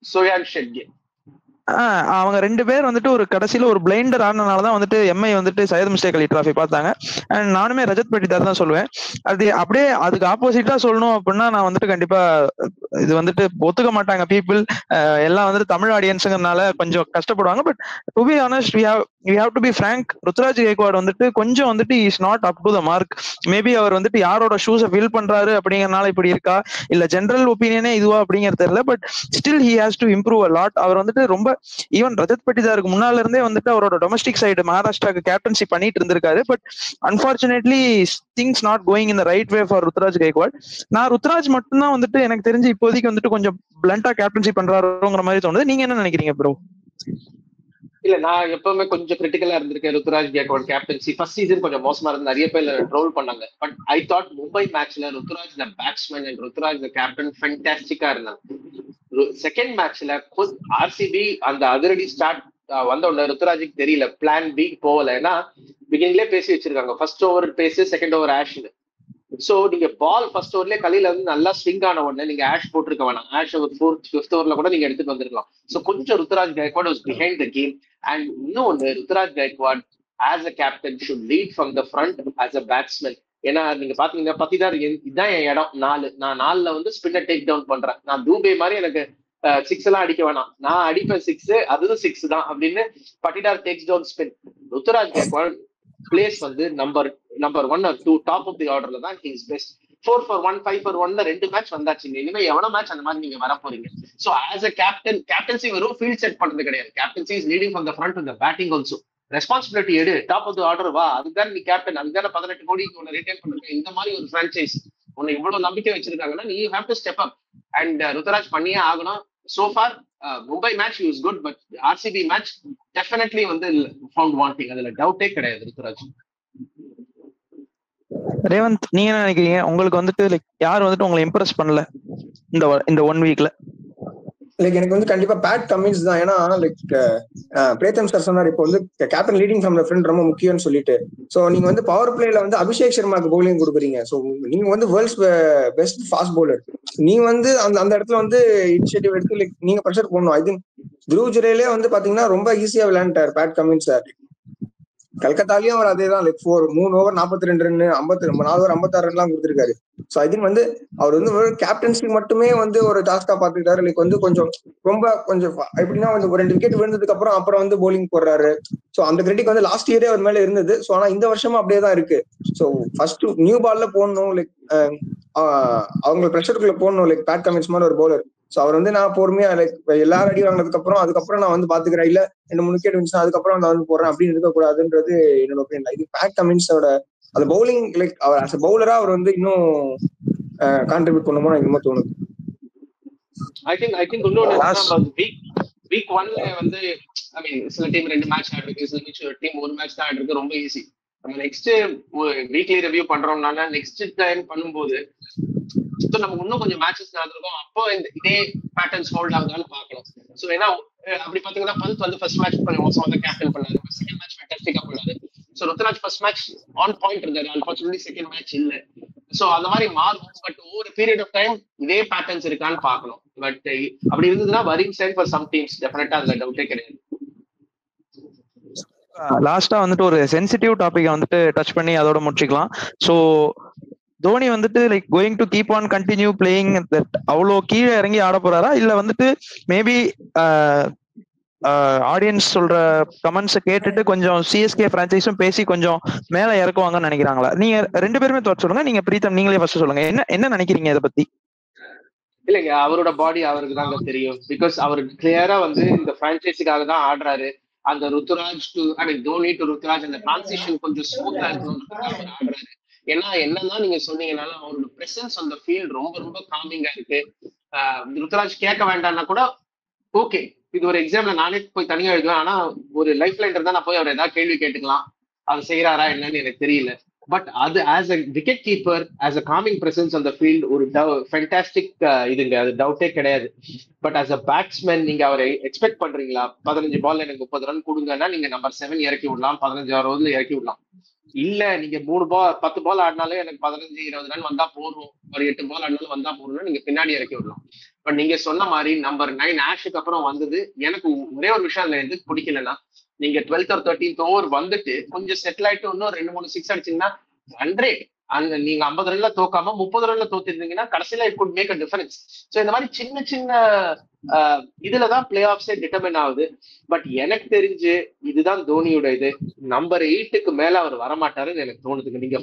சோயான் ஷெட்கே, அவங்க 2 பேர் வந்துட்டு ஒரு கடைசியில ஒரு பிளைண்டர் ஆனனாலதான் வந்துட்டு எம்ஐ வந்துட்டு சையத் முஸ்டேக் அலி டிராஃபி பார்த்தாங்க. அண்ட் நானுமே ரஜத் பட்டிதார் தான் சொல்லுவேன். அது அப்படியே அதுக்கு ஆப்போசிட்டா சொல்லணும் அப்படின்னா நான் வந்துட்டு கண்டிப்பா இது வந்துட்டு ஒத்துக்க மாட்டாங்க பீப்புள் எல்லாம் வந்துட்டு தமிழ் ஆடியன்ஸுங்கிறதுனால கொஞ்சம் கஷ்டப்படுவாங்க. But to be honest we have to be frank, Ruturaj Gaikwad வந்துட்டு கொஞ்சம் வந்துட்டு is not up to the mark. Maybe அவர் வந்துட்டு யாரோட ஷூஸை ஃபில் பண்றாரு அப்படிங்கறதுனால இப்படி இருக்கா, இல்ல ஜெனரல் ஒப்பீனியனே இதுவா அப்படிங்கிறது தெரியல. But still he has to improve a lot. அவர் வந்துட்டு ரொம்ப ஈவன் ரஜத் பட்டிதாருக்கு முன்னால இருந்தே வந்துட்டு அவரோட டொமஸ்டிக் சைடு மகாராஷ்டிராக்கு கேப்டன்சி பண்ணிட்டு இருந்திருக்காரு. But unfortunately things not going in the right way for Ruturaj Gaikwad. நான் ருத்ராஜ் மட்டும்தான் வந்துட்டு எனக்கு தெரிஞ்சு இப்போதைக்கு வந்துட்டு கொஞ்சம் பிளண்டா கேப்டன்சி பண்றாருங்கிற மாதிரி தோணுது. நீங்க என்ன நினைக்கிறீங்க ப்ரோ? இல்ல, நான் எப்பவுமே கொஞ்சம் கிரிட்டிக்கலா இருந்திருக்கேன் Ruturaj Gaikwad captaincy. First season கொஞ்சம் மோசமா இருந்து நிறைய பேர் ட்ரோல் பண்ணாங்க. பட் ஐ தாட் மும்பை மேட்ச்ல Ruturaj the batsman and Ruturaj the captain ஃபென்டாஸ்டிக்கா இருந்தாங்க. செகண்ட் மேட்ச்ல ஆர்சிபி அந்த அதிரடி ஸ்டார்ட் வந்த உடனே ருத்ராஜுக்கு தெரியல, பிளான் பி போகல. ஏன்னா பிகினிங்லேயே பேசி வச்சிருக்காங்க first over pace, second over ஆஷ்னு. சோ நீங்க பால் ஃபர்ஸ்ட் ஓவர்லயே கலையில வந்து நல்லா ஸ்விங் ஆன உடனே நீங்க ஆஷ் போட்டிருக்க வேணாம். ஆஷ் ஒரு 4th 5th ஓவர்ல கூட நீங்க எடுத்துட்டு வந்திருக்கலாம். சோ கொஞ்சம் Ruturaj Gaikwad was behind the game. And இன்னொன்னு, Ruturaj Gaikwad as a captain should lead from the front as a batsman. ஏன்னா நீங்க பாத்தீங்கன்னா பத்திதார் இதுதான் என் இடம் 4, நான் 4ல வந்து ஸ்பின்னர் டேக் டவுன் பண்றேன். நான் தூபே மாதிரி எனக்கு 6 எல்லாம் அடிக்க வேணாம், நான் அடிப்பேன் 6, அதுவும் 6 தான் அப்படின்னு Patidar takes down spin. Ruturaj Gaikwad plays வந்து number 1 or 2 top of the ஆர்டர்ல தான் he is best. 4 for 1 5 for 1 2 match வந்தாச்சுங்க. இனிமே எவ்வளவு மேட்ச் அந்த மாதிரி நீங்க வர போறீங்க? So as a captain, captaincy வெறும் ஃபீல்ட் செட் பண்றது கிடையாது. Captaincy is leading from the front with the batting also. Responsibility எடு, டாப் ஆஃப் தி ஆர்டர் வா, அதுதான் நீ கேப்டன். அதுதான் 18 கோடிக்கு உன்னை ரிட்டைன் பண்றீங்க. இந்த மாதிரி ஒரு பிரான்ச்சைஸ் உன்னை இவ்வளவு நம்பிக்கை வச்சிருக்காங்கன்னா நீ have to step up. And Ruturaj பண்ணியே ஆகணும். so far Mumbai match he was good, but RCB match definitely வந்து found wanting. அதுல டவுட்டே கிடையாது ருத்துராஜ். ரேவந்த், நீங்க என்ன நினைக்கிறீங்க? உங்களுக்கு வந்துட்டு லைக் யார் வந்துட்டு உங்களை இம்ப்ரெஸ் பண்ணல இந்த 1 வீக்ல? லைக் எனக்கு வந்து கண்டிப்பா பேட் கமின்ஸ் தான். ஏன்னா லைக் பிரேத்தம் சார் சொன்னார் இப்போ வந்து captain leading from the front ரொம்ப முக்கியம்னு சொல்லிட்டு. ஸோ நீங்க வந்து பவர் பிளேல வந்து அபிஷேக் சர்மாக்கு பவுலிங் கொடுக்குறீங்க. ஸோ நீங்க வந்து வேர்ல்ட்ஸ் பெஸ்ட் ஃபாஸ்ட் பவுலர். நீங்க வந்து அந்த இடத்துல வந்து இனிஷியேட்டிவ் எடுத்து லைக் நீங்க ப்ரெஷர் போடணும். ஐ திங்க் த்ருவ் ஜுரேலே வந்து பாத்தீங்கன்னா ரொம்ப ஈஸியா விளையாண்டார் பேட் கமின்ஸ் சார். கல்கத்தாலையும் அவர் அதே தான் லைக் 3 ஓவர் 42 ரன் 4 ஓவர் 56 ரன்லாம் கொடுத்துருக்காரு. ஸோ ஐ திங்க் வந்து அவர் வந்து கேப்டன்சி மட்டுமே வந்து ஒரு டாஸ்கா பாத்துக்கிட்டாரு. லைக் வந்து கொஞ்சம் எப்படின்னா வந்து ஒரு 2 விக்கெட் விழுந்ததுக்கு அப்புறம் வந்து போலிங் போடுறாரு. ஸோ அந்த கிரெடிட் வந்து லாஸ்ட் இயரே அவர் மேல இருந்தது. ஸோ ஆனா இந்த வருஷமும் அப்படியே தான் இருக்கு. ஸோ ஃபர்ஸ்ட் நியூ பால்ல போடணும், லைக் அவங்க ப்ரெஷருக்குள்ள போடணும் லைக் பேட் கமின்ஸ் மாதிரி ஒரு பவுலர். ஸோ அவர் வந்து நான் பொறுமையா லைக் எல்லாரும் அடி வாங்கினதுக்கு அதுக்கப்புறம் நான் வந்து பாத்துக்கிறேன், இல்ல 2-3 விக்கெட் இருந்துச்சு அதுக்கப்புறம் நான் வந்து போடுறேன் அப்படின்னு இருக்கக்கூடாதுன்றது என்னோட ஒப்பீனியன். இது பேட் கமின்ஸோட அந்த பவுலிங் லைக் அவர் அஸ் பவுலரா அவர் வந்து இன்னும் கான்ட்ரிபியூட் பண்ணுமோ எனக்கு இன்னும் தோணுது. ஐ திங்க் இன்னொன்னு வீக் 1ல வந்து ஐ மீன் சில டீம் 2 மேட்ச் ஆடிருக்கு, சில டீம் 1 மேட்ச் தான் ஆடிருக்கு. ரொம்ப ஈஸி. நம்ம நெக்ஸ்ட் வீக்லி ரிவ்யூ பண்றோம்னால நெக்ஸ்ட் டைம் பண்ணும்போது நம்ம இன்னும் கொஞ்சம் மேட்சஸ் நடந்திருக்கும். அப்போ இதே பேட்டர்ன்ஸ் ஹோல்ட் ஆகுதான்னு பார்க்கணும். ஸோ ஏன்னா அப்படி பாத்தீங்கன்னா பந்த் வந்து ஃபர்ஸ்ட் மேட்ச் மோசமாக கேப்டன் பண்ணாரு, செகண்ட் மேட்ச் ஃபேண்டாஸ்டிக்கா பண்ணாரு. So Ruturaj first match on point இருந்தாரு, அன்பார்ச்சுனேட்லி செகண்ட் மேட்ச் இல்ல. ஸோ அந்த மாதிரி மாறும். பட் ஒவ்வொரு பீரியட் ஆஃப் டைம் இதே பேட்டர்ன்ஸ் இருக்கான்னு பார்க்கணும். பட் அப்படி இருந்ததுன்னா worrying sign for some teams definitely அதுல டவுட்டே கிடையாது. லாஸ்டா வந்துட்டு ஒரு சென்சிட்டிவ் டாபிக் வந்துட்டு டச் பண்ணி அதோட முடிச்சுக்கலாம். ஸோ தோனி வந்துட்டு like going to keep on continue playing that அவ்வளோ கீழே இறங்கி ஆட போறாரா, இல்ல வந்துட்டு மேபி ஆடியன்ஸ் சொல்ற கமெண்ட்ஸை கேட்டுட்டு கொஞ்சம் சிஎஸ்கே பிரான்சைஸும் பேசி கொஞ்சம் மேல இறக்குவாங்கன்னு நினைக்கிறாங்களா? நீங்க 2 பேருமே தோற்று சொல்லுங்க. நீங்க பிரீத்தம் நீங்களே ஃபர்ஸ்ட் சொல்லுங்க, என்ன நினைக்கிறீங்க இதை பத்தி? இல்லைங்க, அவரோட பாடி அவருக்கு தாங்க தெரியும். பிகாஸ் அவர் கிளியரா வந்து இந்த பிரான்சைஸிக்காக தான் ஆடுறாரு. அந்த Ruturaj to I mean Dhoni to Ruturaj அந்த டிரான்சிஷன் கொஞ்சம் ஸ்மூத்தா இருக்கணும்ன்றதுக்காக அவர் ஆடுறாரு. ஏன்னா என்னதான் நீங்க சொன்னீங்கன்னாலும் அவரோட பிரசன்ஸ் அந்த ஃபீல்ட் ரொம்ப ரொம்ப காமிங்கா இருக்கு. ருத்துராஜ் கேட்க வேண்டாம்னா கூட ஓகே, இது ஒரு எக்ஸாம்ல நானே போய் தனியா எழுதுவேன். ஆனா ஒரு லைஃப் லைன் இருந்தா நான் போய் அவர் ஏதாவது கேள்வி கேட்டுக்கலாம். அது செய்யறாரா என்னன்னு எனக்கு தெரியல. பட் அது as a wicket keeper, as a calming presence அந்த ஃபீல்ட் ஒரு ஃபேண்டாஸ்டிக் இதுங்க, அது டவுட்டே கிடையாது. பட் ஆஸ் அ பேட்ஸ்மேன் நீங்க அவரை எக்ஸ்பெக்ட் பண்றீங்களா? 15 பால்ல எனக்கு 30 ரன் கொடுங்கன்னா நீங்க நம்பர் 7 இறக்கி விடலாம், 15 ஓவர்ல இறக்கி விடலாம். இல்ல நீங்க 10 பால் ஆடினாலே எனக்கு 15-20 ரன் வந்தா போதும், ஒரு 8 பால் ஆடினாலும் வந்தா போதும்னா நீங்க பின்னாடி இறக்கி விடலாம். பட் நீங்க சொன்ன மாதிரி நம்பர் 9 ஆஷுக்கு அப்புறம் வந்தது எனக்கு ஒரே ஒரு விஷயம் அதுல எதுக்கு பிடிக்கலன்னா, நீங்க 12th or 13th ஓவர் வந்துட்டு கொஞ்சம் செட்டில் ஆயிட்டு இன்னும் 2-3 6 அடிச்சீங்கன்னா 100 அந்த நீங்க 50 ரன்ல தோக்காம 30 ரன்ல தோத்திருந்தீங்கன்னா கடைசியில it could make a difference. So இந்த மாதிரி சின்ன சின்ன இதுலதான் பிளே ஆஃப்ஸே டிட்டர்மின் ஆகுது. பட் எனக்கு தெரிஞ்சு இதுதான் தோனியோட இது. நம்பர் 8க்கு மேல அவர் வரமாட்டாருன்னு எனக்கு தோணுதுங்க. நீங்க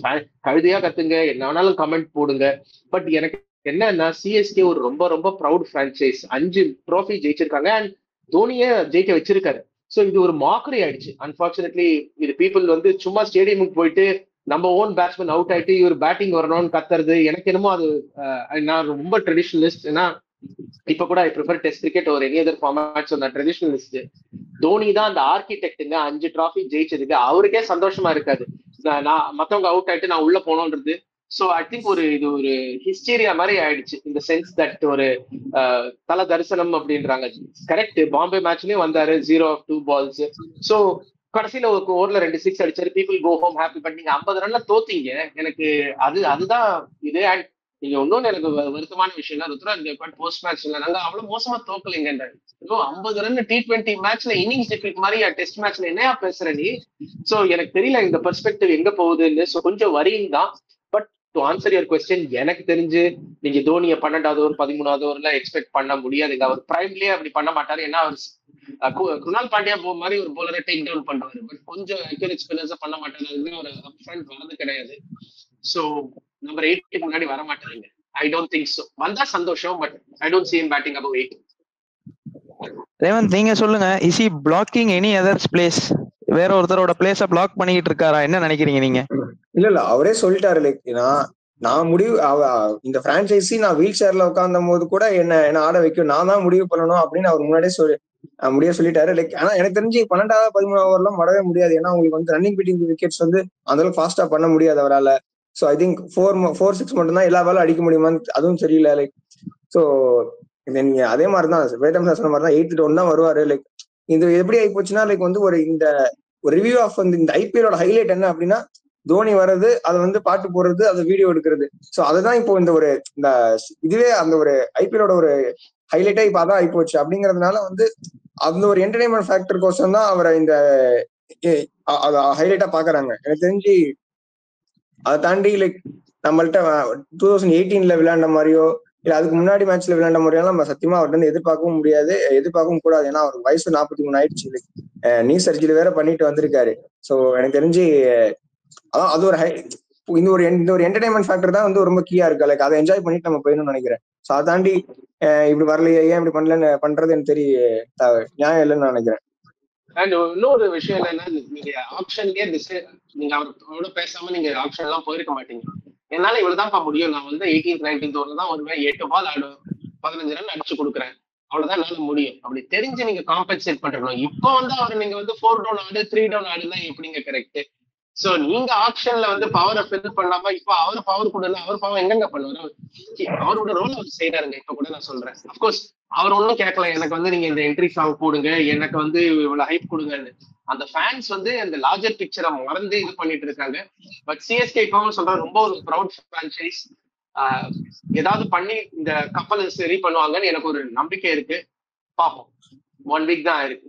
கழுதையா கத்துங்க, என்ன வேணாலும் கமெண்ட் போடுங்க. பட் எனக்கு என்னன்னா சிஎஸ்கே ஒரு ரொம்ப ரொம்ப ப்ரௌட் பிரான்சைஸ். 5 ட்ராஃபி ஜெயிச்சிருக்காங்க அண்ட் தோனியே ஜெயிக்க வச்சிருக்காரு. ஸோ இது ஒரு மாக்கரி ஆயிடுச்சு. அன்பார்ச்சுனேட்லி இது பீப்புள் வந்து சும்மா ஸ்டேடியமுக்கு போயிட்டு நம்ம ஓன் பேட்ஸ்மேன் அவுட் ஆயிட்டு இவர் பேட்டிங் வரணும்னு கத்துறது எனக்கு என்னமோ அது நான் ரொம்ப ட்ரெடிஷனலிஸ்ட். ஏன்னா இப்ப கூட ஐ ப்ரிஃபர் டெஸ்ட் கிரிக்கெட் ஒரு எனி அதர் ஃபார்மேட்ஸ். நான் ட்ரெடிஷனலிஸ்ட். தோனி தான் அந்த ஆர்கிடெக்டுங்க. 5 ட்ராஃபி ஜெயிச்சதுக்கு அவருக்கே சந்தோஷமா இருக்காது. நான் மத்தவங்க அவுட் ஆயிட்டு நான் உள்ள போனோன்றது. ஸோ ஐ திங்க் இது ஒரு ஹிஸ்டீரியா மாதிரி ஆயிடுச்சு. இந்த சென்ஸ் தட் ஒரு தல தரிசனம் அப்படின்றாங்க. கரெக்ட், பாம்பே மேட்ச்லயும் வந்தாரு 0 of 2 balls. ஸோ கடைசியில ஒரு ஓவர்ல 2 6 அடிச்சாரு. People go home happy. But நீங்க 50 ரன்ல தோத்தீங்க. எனக்கு அதுதான் இது. அண்ட் நீங்க இன்னொன்னு எனக்கு வருத்தமான விஷயம், ருத்ராஜ் போஸ்ட் மேட்ச்ல நாங்க அவ்வளவு மோசமா தோக்கலைங்க. 50 ரன் T20 மேட்ச்ல இன்னிங்ஸ் டிஃபீட் மாதிரி டெஸ்ட் மேட்ச்ல என்னையா பேசுற நீ? சோ எனக்கு தெரியல இந்த பெர்ஸ்பெக்டிவ் எங்க போகுதுன்னு. சோ கொஞ்சம் வரியும் தான். But to answer your question, எனக்கு தெரிஞ்சு நீங்க தோனியை 12வது ஓவர் 13வது ஓவர்ல எக்ஸ்பெக்ட் பண்ண முடியாதுங்க. அவர் பிரைம்லயே அப்படி பண்ண மாட்டாரு. ஏன்னா அவர் குணால் பாண்டியா மாதிரி ஒரு போலரை டேக் டவுன் பண்றாரு. பட் கொஞ்சம் அக்யூரேட் ஸ்பின்னர்ஸா பண்ண மாட்டாரு. அதுதான் ஒரு அப் ஃப்ரண்ட் வரது கிடையாது. சோ நம்பர் 8 முன்னாடி வர மாட்டாங்க. I don't think so. வந்தா சந்தோஷம், but I don't see him batting above 8. Revanth, நீங்க சொல்லுங்க, is he blocking any other's place? வேற ஒருத்தரோட பிளேஸ பிளாக் பண்ணிட்டு இருக்காரா? என்ன நினைக்கிறீங்க நீங்க? இல்ல அவரே சொல்லிட்டாரு. லைக் நான் முடிவு இந்த பிரான்சைசி நான் வீல் சேர்ல உட்கார்ந்த போது கூட என்ன ஆட வைக்கும், நான் தான் முடிவு பண்ணணும் அப்படின்னு அவர் முன்னாடியே சொல்லிட்டாரு. லைக் ஆனா எனக்கு தெரிஞ்சு 12வது 13வது ஓவர்லாம் வரவே முடியாது. ஏன்னா உங்களுக்கு வந்து ரன்னிங் பீட்டிங் விக்கெட்ஸ் வந்து அந்த அளவுக்கு ஃபாஸ்டா பண்ண முடியாது அவரால். ஸோ ஐ திங்க் 4-6 மட்டும் தான் எல்லா பாலும் அடிக்க முடியுமான்னு அதுவும் தெரியல. லைக் ஸோ நீங்க அதே மாதிரிதான் வேதம் சொன்ன மாதிரி தான் 8th டவுன் தான் வருவாரு. லைக் இது எப்படி ஆகி போச்சுன்னா லைக் வந்து ஒரு ரிவ்யூ ஆஃப் வந்து இந்த ஐபிஎலோட ஹைலைட் என்ன அப்படின்னா தோனி வர்றது, அதை வந்து பாட்டு போடுறது, அதை வீடியோ எடுக்கிறது. ஸோ அதுதான் இப்போ இந்த இதுவே அந்த ஒரு ஐபிஎலோட ஒரு ஹைலைட்டா இப்ப அதான் ஆகி போச்சு. அப்படிங்கறதுனால வந்து அந்த ஒரு என்டர்டைன்மெண்ட் ஃபேக்டர் கோசம் தான் அவரை இந்த ஹைலைட்டா பாக்குறாங்க. எனக்கு தெரிஞ்சு அதை தாண்டி லைக் நம்மள்ட்ட 2018 விளையாண்ட மாதிரியோ இல்ல அதுக்கு முன்னாடி மேட்ச்ல விளையாண்ட மாதிரியோ நம்ம சத்தியமா அவர்கிட்ட வந்து எதிர்பார்க்கவும் முடியாது, எதிர்பார்க்கவும் கூடாது. ஏன்னா அவர் வயசு 43 ஆயிடுச்சு. லைக் நீ சர்ஜரி வேற பண்ணிட்டு வந்திருக்காரு. ஸோ எனக்கு தெரிஞ்சு அதான் அது ஒரு இந்த ஒரு என்டர்டைன்மெண்ட் ஃபேக்டர் தான் வந்து ரொம்ப கீயா இருக்கு. லைக் அதை என்ஜாய் பண்ணிட்டு நம்ம போயிடணும்னு நினைக்கிறேன். ஸோ அதை தாண்டி இப்படி வரலையே, ஏன் இப்படி பண்ணலன்னு பண்றது எனக்கு நியாயம் இல்லைன்னு நான் நினைக்கிறேன். அண்ட் இன்னொரு விஷயம் என்னன்னா, நீங்க ஆப்ஷன்லயே நீங்க அவரோட பேசாம நீங்க ஆப்ஷன் எல்லாம் போயிருக்க மாட்டீங்க. என்னால இவ்வளவுதான்ப்பா முடியும், நான் வந்து 18th 19th ஓவர் தான் வருவேன், 8 பால் ஆடுவேன், 15 ரன் அடிச்சு கொடுக்குறேன், அவ்வளவுதான் என்னால முடியும் அப்படி தெரிஞ்சு நீங்க காம்பன்சேட் பண்றணும். இப்போ வந்து அவர் நீங்க வந்து 4 டவுன் ஆடு 3 டவுன் ஆடுனா எப்படிங்க கரெக்ட்? சோ நீங்க ஆப்ஷன்ல வந்து பவரை ஃபில் பண்ணாம இப்ப அவர் பவர் கொடுல அவர் பவர் எங்கெங்க பண்ணுவாரு? அவரோட ரோல் அவர் செய்யறாருங்க. இப்ப கூட நான் சொல்றேன், அப்கோர்ஸ் அவர் ஒன்னும் கேட்கல, எனக்கு வந்து நீங்க இந்த என்ட்ரி சாங் போடுங்க, எனக்கு வந்து இவ்வளவு ஹைப் கொடுங்கன்னு. அந்த ஃபேன்ஸ் வந்து அந்த லார்ஜர் பிக்சரை மறந்து இது பண்ணிட்டு இருக்காங்க. பட் சிஎஸ்கே இப்பவும் சொல்ற ரொம்ப ஒரு ப்ரௌட் பிரான்சைஸ், ஏதாவது பண்ணி இந்த கப்பலை சரி பண்ணுவாங்கன்னு எனக்கு ஒரு நம்பிக்கை இருக்கு. பார்ப்போம், 1 வீக் தான் இருக்கு.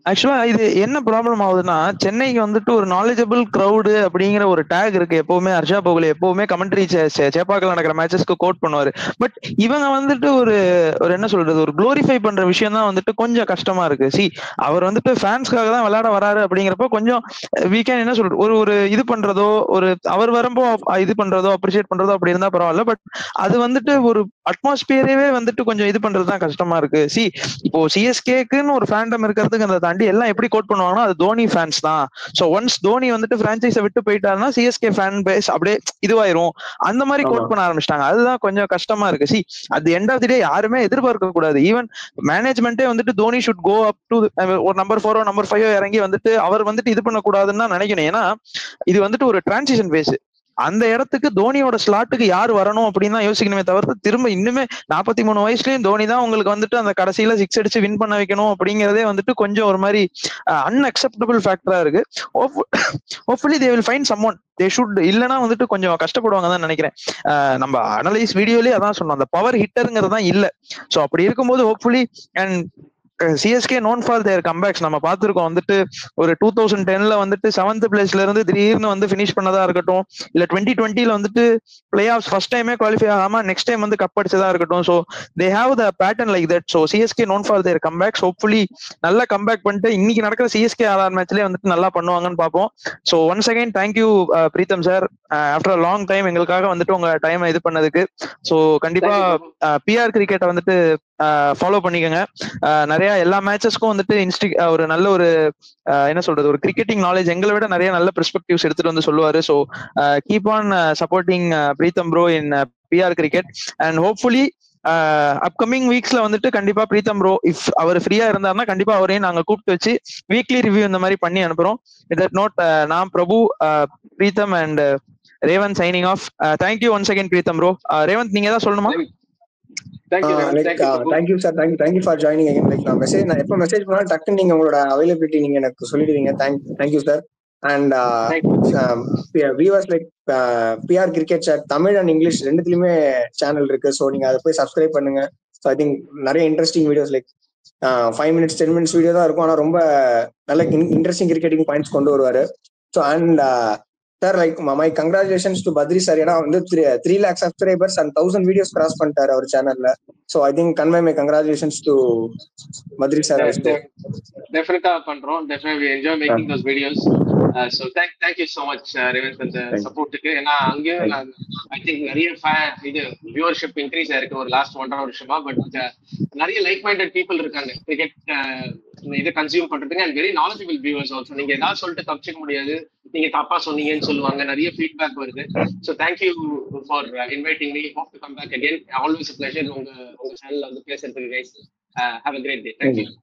ஆக்சுவலா இது என்ன ப்ராப்ளம் ஆகுதுன்னா, சென்னைக்கு வந்துட்டு ஒரு நாலேஜபிள் கிரௌடு அப்படிங்கிற ஒரு டேக் இருக்கு. எப்பவுமே ஹர்ஷா போகலே எப்பவுமே கமெண்ட்ரி சேப்பாக்கில் நடக்கிற மேட்சஸ்க்கு கோட் பண்ணுவாரு. பட் இவங்க வந்துட்டு ஒரு என்ன சொல்றது, ஒரு குளோரிஃபை பண்ற விஷயம் தான் வந்துட்டு கொஞ்சம் கஷ்டமா இருக்கு. அவர் வந்துட்டு ஃபேன்ஸ்க்காக தான் விளையாட வராரு அப்படிங்கிறப்ப கொஞ்சம் வீக்கெண்ட் என்ன சொல்றது, ஒரு இது பண்றதோ, ஒரு அவர் வரும்போ இது பண்றதோ, அப்ரிஷியேட் பண்றதோ அப்படி இருந்தா பரவாயில்ல. பட் அது வந்துட்டு ஒரு அட்மாஸ்பியரவே வந்துட்டு கொஞ்சம் இது பண்றதுதான் கஷ்டமா இருக்கு. இப்போ சிஎஸ்கேக்குன்னு ஒரு ஃபேண்டம் இருக்கிறதுக்கு தாண்டி எல்லாம் எப்படி கோட் பண்ணுவாங்கன்னா, அது தோனி ஃபேன்ஸ் தான். சோ ஒன்ஸ் தோனி வந்துட்டு பிரான்சைஸை விட்டு போயிட்டாருன்னா சிஎஸ்கே ஃபேன் பேஸ் அப்படியே இதுவாயிரும், அந்த மாதிரி கோட் பண்ண ஆரம்பிச்சிட்டாங்க. அதுதான் கொஞ்சம் கஷ்டமா இருக்கு. அது எண்ட் ஆஃப் தி டே யாருமே எதிர்பார்க்க கூடாது. ஈவன் மேனேஜ்மெண்டே வந்துட்டு Dhoni should go up to ஒரு நம்பர் 4 நம்பர் 5 இறங்கி வந்துட்டு அவர் வந்துட்டு இது பண்ணக்கூடாதுன்னு தான் நினைக்கணும். ஏன்னா இது வந்துட்டு ஒரு டிரான்சிஷன் பேஸ். அந்த இடத்துக்கு தோனியோட ஸ்லாட்டுக்கு யார் வரணும் அப்படின்னு தான் யோசிக்கணுமே தவிர்த்து திரும்ப இன்னுமே 43 வயசுலயும் தோனி தான் உங்களுக்கு வந்துட்டு அந்த கடைசியில 6 அடிச்சு வின் பண்ண வைக்கணும் அப்படிங்கிறதே வந்துட்டு கொஞ்சம் ஒரு மாதிரி அன்அக்செப்டபிள் ஃபேக்டரா இருக்கு. Hopefully they will find someone. They should. இல்லைன்னா வந்துட்டு கொஞ்சம் கஷ்டப்படுவாங்க தான் நினைக்கிறேன். நம்ம அனலைஸ் வீடியோலயே அதான் சொன்னோம், அந்த பவர் ஹிட்டருங்கிறது தான் இல்ல. சோ அப்படி இருக்கும்போது hopefully and CSK known for their comes back நம்ம பார்த்திருக்கோம். வந்துட்டு ஒரு 2010ல வந்துட்டு 7th பிளேஸ்ல இருந்து திடீர்னு வந்து பினிஷ் பண்ணதா இருக்கட்டும், இல்ல 2020ல வந்துட்டு பிளே ஆஃப் ஃபர்ஸ்ட் டைமே குவாலிஃபை ஆகாம நெக்ஸ்ட் டைம் வந்து கப் அடிச்சதா இருக்கட்டும். So they have the pattern like that. So CSK known for their comes back. Hopefully நல்லா கம்பேக் பண்ணிட்டு இன்னைக்கு நடக்கிற சிஎஸ்கே ஆர்ஆர் மேட்ச்லயே வந்துட்டு நல்லா பண்ணுவாங்கன்னு பார்ப்போம். So once again thank you Pritam sir, after long time எங்களுக்காக வந்துட்டு உங்க டைம் இது பண்ணதுக்கு. ஸோ கண்டிப்பா பிஆர் கிரிக்கெட்டை வந்துட்டு ஃபாலோ பண்ணிக்கோங்க. நிறைய எல்லா மேட்சஸ்க்கும் வந்துட்டு ஒரு நல்ல ஒரு என்ன சொல்றது, ஒரு கிரிக்கெட்டிங் நாலேஜ் எங்களை விட நிறைய நல்ல பெர்ஸ்பெக்டிவ்ஸ் எடுத்துட்டு வந்து சொல்லுவாரு. So keep on supporting Preetham bro in PR cricket. And hopefully upcoming வீக்ஸ்ல வந்துட்டு கண்டிப்பா பிரீத்தம் ப்ரோ இஃப் அவர் ஃப்ரீயா இருந்தாருன்னா கண்டிப்பா அவரையும் நாங்க கூப்பிட்டு வச்சு வீக்லி ரிவ்யூ இந்த மாதிரி பண்ணி அனுப்புறோம். வித் நோட் நான் Prabhu, Preetham and Revanth signing off. Thank you once again Preetham bro. Revanth நீங்க ஏதாவது சொல்லணுமா? Thank you sir, thank you for joining again. Like நான் எப்போ மெசேஜ் பண்ணாலும் டக்குன்னு நீங்க உங்களோட அவைலபிலிட்டி நீங்க எனக்கு சொல்லிடுவீங்க. Thank you sir. And viewers, like PR cricket chat Tamil and English ரெண்டுத்துலயுமே சேனல் இருக்கு. ஸோ நீங்க அதை போய் சப்ஸ்கிரைப் பண்ணுங்க. ஸோ ஐ திங்க் நிறைய interesting videos, like 5 minutes 10 minutes video தான் இருக்கும், ஆனா ரொம்ப நல்ல இன்ட்ரெஸ்டிங் கிரிக்கெட்டிங் பாயிண்ட்ஸ் கொண்டு வருவாரு. So and sir, like my congratulations to Badri sir. ஏன்னா வந்து 3 lakh subscribers and 1000 videos cross பண்ணிட்டாரு அவர் சேனல்ல. So I think convey my congratulations to Badri sir. டெஃபினட்டா பண்றோம். Definitely enjoy making those videos. So thank you so much Revanth அந்த சப்போர்ட்டுக்கு. ஏன்னா அங்கேயும் ஐ திங்க் நிறைய இது வியூவர்ஷிப் இன்க்ரீஸ் ஆயிருக்கு ஒரு லாஸ்ட் 1.5 வருஷமா. பட் நிறைய லைக் மைண்டட் பீப்புள் இருக்காங்க கிரிக்கெட் இதை கன்சியூம் பண்றதுக்கு, and very knowledgeable viewers also. நீங்க ஏதாவது சொல்லிட்டு தப்பிச்சிக்க முடியாது, நீங்க தப்பா சொன்னீங்கன்னு சொல்லுவாங்க, நிறைய ஃபீட்பேக் வருது. So thank you for inviting me. Hope to come back again. Always pleasure உங்க சேனல்ல வந்து பேசுறதுக்கு guys. Have a great day. Thank you.